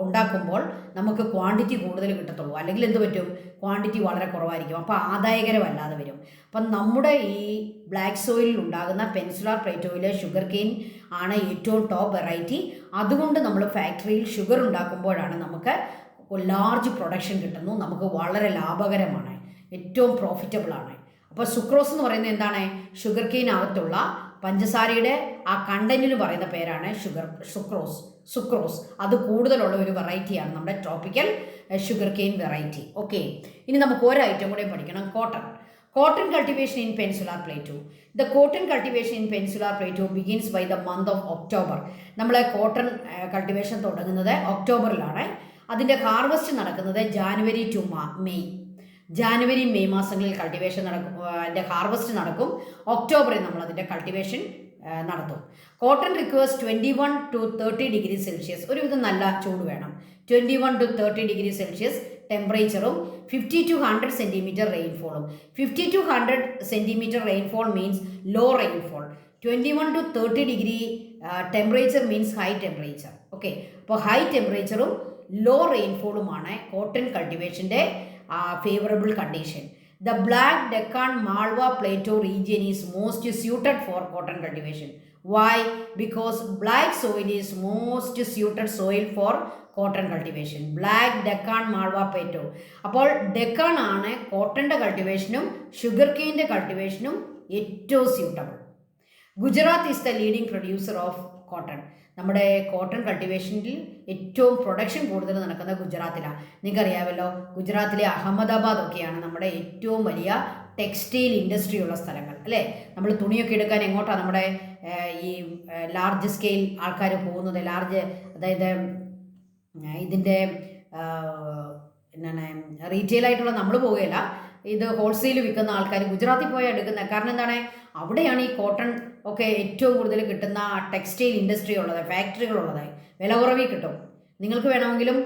ഉണ്ടാക്കുമ്പോൾ നമുക്ക് ക്വാണ്ടിറ്റി കൂടുതൽ കിട്ടത്തുള്ളൂ. അല്ലെങ്കിൽ എന്ത് പറ്റും? ക്വാണ്ടിറ്റി വളരെ കുറവായിരിക്കും. അപ്പോൾ ആദായകരമല്ലാതെ വരും. അപ്പം നമ്മുടെ ഈ ബ്ലാക്ക് സോയിലിൽ ഉണ്ടാകുന്ന പെനിൻസുലാർ പ്ലേറ്റോയിലെ ഷുഗർ കെയിൻ ആണ് ഏറ്റവും ടോപ്പ് വെറൈറ്റി. അതുകൊണ്ട് നമ്മൾ ഫാക്ടറിയിൽ ഷുഗർ ഉണ്ടാക്കുമ്പോഴാണ് നമുക്ക് ലാർജ് പ്രൊഡക്ഷൻ കിട്ടുന്നു. നമുക്ക് വളരെ ലാഭകരമാണ്, ഏറ്റവും പ്രോഫിറ്റബിളാണ്. അപ്പോൾ സുക്രോസ് എന്ന് പറയുന്നത് എന്താണ്? ഷുഗർ കെയിനകത്തുള്ള പഞ്ചസാരയുടെ ആ കണ്ടന്റിന് പറയുന്ന പേരാണ് സുക്രോസ്. അത് കൂടുതലുള്ള ഒരു വെറൈറ്റിയാണ് നമ്മുടെ tropical sugar cane variety. Okay, ഇനി നമുക്ക് ഒരു ഐറ്റം കൂടെ പഠിക്കണം. Cotton cultivation in peninsular plateau. The cotton cultivation in peninsular plateau begins by the month of October. നമ്മൾ കോട്ടൺ കൾട്ടിവേഷൻ തുടങ്ങുന്നത് ഒക്ടോബറിലാണ്. അതിൻ്റെ ഹാർവസ്റ്റ് നടക്കുന്നത് ജാനുവരി ടു മെയ് മാസങ്ങളിൽ കൾട്ടിവേഷൻ നടക്കും. അതിൻ്റെ ഹാർവസ്റ്റ് നടക്കും. ഒക്ടോബറിൽ നമ്മൾ അതിൻ്റെ കൾട്ടിവേഷൻ നടത്തും. Cotton requires 21 to 30 degree Celsius. ഒരുവിധം നല്ല ചൂട് വേണം. 21 to 30 degree Celsius ടെമ്പറേച്ചറും 50 to 100 centimetre റെയിൻഫോളും. 50 to 100 centimetre rainfall means low rainfall. 21 to 30 degree temperature means high temperature. Okay, അപ്പോൾ ഹൈ ടെമ്പറേച്ചറും ലോ റെയിൻഫോളുമാണ് കോട്ടൺ കൾട്ടിവേഷൻ്റെ favourable condition. The Black Deccan Malwa Plateau region is most suited for cotton cultivation. Why? Because black soil is most suited soil for cotton cultivation. Black Deccan Malwa Plateau. അപ്പോൾ ഡെക്കാൻ ആണ് കോട്ടൻ്റെ കൾട്ടിവേഷനും ഷുഗർ കെയിൻ്റെ കൾട്ടിവേഷനും ഏറ്റവും suitable. Gujarat is the leading producer of cotton. നമ്മുടെ കോട്ടൺ കൾട്ടിവേഷനിൽ ഏറ്റവും പ്രൊഡക്ഷൻ കൂടുതൽ നടക്കുന്നത് ഗുജറാത്തിലാണ്. നിങ്ങൾക്കറിയാമല്ലോ, ഗുജറാത്തിലെ അഹമ്മദാബാദ് ഒക്കെയാണ് നമ്മുടെ ഏറ്റവും വലിയ ടെക്സ്റ്റൈൽ ഇൻഡസ്ട്രി ഉള്ള സ്ഥലങ്ങൾ അല്ലേ. നമ്മൾ തുണിയൊക്കെ എടുക്കാൻ എങ്ങോട്ടാണ് നമ്മുടെ ഈ ലാർജ് സ്കെയിൽ ആൾക്കാർ പോകുന്നത്? അതായത് ഇതിൻ്റെ എന്താണ് റീറ്റെയിലായിട്ടുള്ള നമ്മൾ പോവുകയില്ല, ഇത് ഹോൾസെയിൽ വിൽക്കുന്ന ആൾക്കാർ ഗുജറാത്തിൽ പോയാൽ എടുക്കുന്നത്. കാരണം എന്താണ്, അവിടെയാണ് ഈ കോട്ടൺ ഒക്കെ ഏറ്റവും കൂടുതൽ കിട്ടുന്ന ടെക്സ്റ്റൈൽ ഇൻഡസ്ട്രി ഉള്ളത്, ഫാക്ടറികളുള്ളത്. വില കുറവിൽ കിട്ടും. നിങ്ങൾക്ക് വേണമെങ്കിലും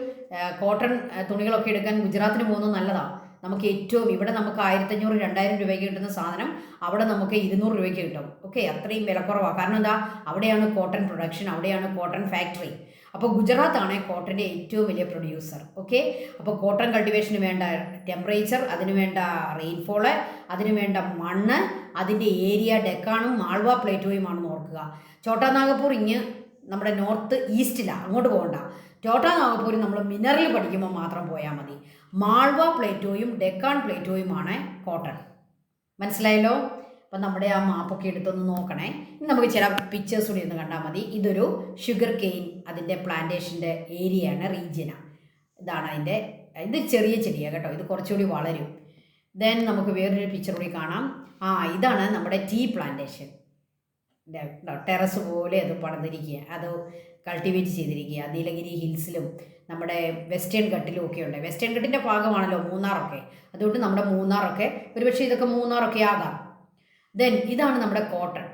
കോട്ടൺ തുണികളൊക്കെ എടുക്കാൻ ഗുജറാത്തിന് പോകുന്നത് നല്ലതാണ്. നമുക്ക് ഏറ്റവും ഇവിടെ നമുക്ക് 1500-2000 രൂപയ്ക്ക് കിട്ടുന്ന സാധനം അവിടെ നമുക്ക് 200 രൂപയ്ക്ക് കിട്ടും. ഓക്കെ, അത്രയും വിലക്കുറവാണ്. കാരണം എന്താ, അവിടെയാണ് കോട്ടൺ പ്രൊഡക്ഷൻ, അവിടെയാണ് കോട്ടൺ ഫാക്ടറി. അപ്പോൾ ഗുജറാത്താണ് കോട്ടൻ്റെ ഏറ്റവും വലിയ പ്രൊഡ്യൂസർ. ഓക്കെ, അപ്പോൾ കോട്ടൺ കൾട്ടിവേഷന് വേണ്ട ടെമ്പറേച്ചർ, അതിന് വേണ്ട റെയിൻഫോള്, അതിന് വേണ്ട മണ്ണ്, അതിൻ്റെ ഏരിയ ഡെക്കാണും മാൾവ പ്ലേറ്റോയുമാണെന്ന് ഓർക്കുക. ഛോട്ടാ നാഗപ്പൂർ നമ്മുടെ നോർത്ത് ഈസ്റ്റിലാണ്, അങ്ങോട്ട് പോകണ്ട. ഛോട്ടാ നാഗപ്പൂർ നമ്മൾ മിനറൽ പഠിക്കുമ്പോൾ മാത്രം പോയാൽ മതി. മാൾവ പ്ലേറ്റോയും ഡെക്കാൻ പ്ലേറ്റോയുമാണ് കോട്ടൺ. മനസ്സിലായല്ലോ? അപ്പം നമ്മുടെ ആ മാപ്പൊക്കെ എടുത്തൊന്ന് നോക്കണേ. ഇനി നമുക്ക് ചില പിക്ചേഴ്സ് കൂടി ഒന്ന് കണ്ടാൽ മതി. ഇതൊരു ഷുഗർ കെയിൻ അതിൻ്റെ പ്ലാന്റേഷൻ്റെ ഏരിയയാണ്, റീജിയനാണ്. ഇതാണ് ഇത് ചെറിയ ചെടിയാണ് കേട്ടോ, ഇത് കുറച്ചുകൂടി വളരും. ദെൻ നമുക്ക് വേറൊരു പിക്ചർ കൂടി കാണാം. ഇതാണ് നമ്മുടെ ടീ പ്ലാന്റേഷൻ. ടെറസ് പോലെ അത് പടർന്നിരിക്കുക, അത് കൾട്ടിവേറ്റ് ചെയ്തിരിക്കുക. നീലഗിരി ഹിൽസിലും നമ്മുടെ വെസ്റ്റേൺ ഘട്ടിലും ഒക്കെ ഉണ്ട്. വെസ്റ്റേൺ ഘട്ടിൻ്റെ ഭാഗമാണല്ലോ മൂന്നാറൊക്കെ, അതുകൊണ്ട് നമ്മുടെ മൂന്നാറൊക്കെ ഒരുപക്ഷെ ഇതൊക്കെ മൂന്നാറൊക്കെ ആകാം. ദെൻ ഇതാണ് നമ്മുടെ കോട്ടൺ.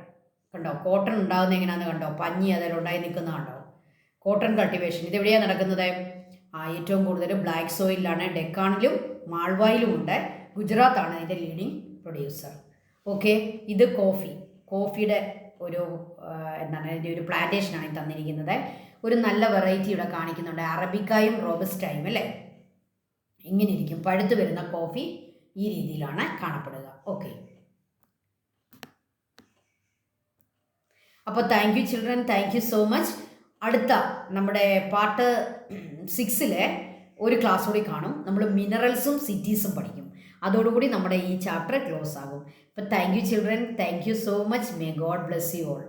കണ്ടോ, കോട്ടൺ ഉണ്ടാകുന്നത് എങ്ങനെയാണെന്ന് കണ്ടോ, പഞ്ഞി അതിലുണ്ടായി നിൽക്കുന്ന കണ്ടോ. കോട്ടൺ കൾട്ടിവേഷൻ ഇതെവിടെയാണ് നടക്കുന്നത്? ഏറ്റവും കൂടുതൽ ബ്ലാക്ക് സോയിലാണ്, ഡെക്കാണിലും മാൾവായിലും ഉണ്ട്. ഗുജറാത്താണ് ഇതിൻ്റെ ലീഡിങ് പ്രൊഡ്യൂസർ. ഓക്കെ, ഇത് കോഫിയുടെ ഒരു ഇതിൻ്റെ ഒരു പ്ലാന്റേഷനാണ് തന്നിരിക്കുന്നത്. ഒരു നല്ല വെറൈറ്റി ഇവിടെ കാണിക്കുന്നുണ്ട്, അറബിക്കായും റോബസ്റ്റായും അല്ലേ. ഇങ്ങനെ ഇരിക്കും പഴുത്ത് വരുന്ന കോഫി, ഈ രീതിയിലാണ് കാണപ്പെടുക. ഓക്കെ, അപ്പോൾ thank you children, thank you so much. അടുത്ത നമ്മുടെ പാർട്ട് 6 ഒരു ക്ലാസ് കൂടി കാണും. നമ്മൾ മിനറൽസും സിറ്റീസും പഠിക്കും. അതോടുകൂടി നമ്മുടെ ഈ ചാപ്റ്റർ ക്ലോസ് ആകും. അപ്പോൾ thank you children, thank you so much. May God bless you all.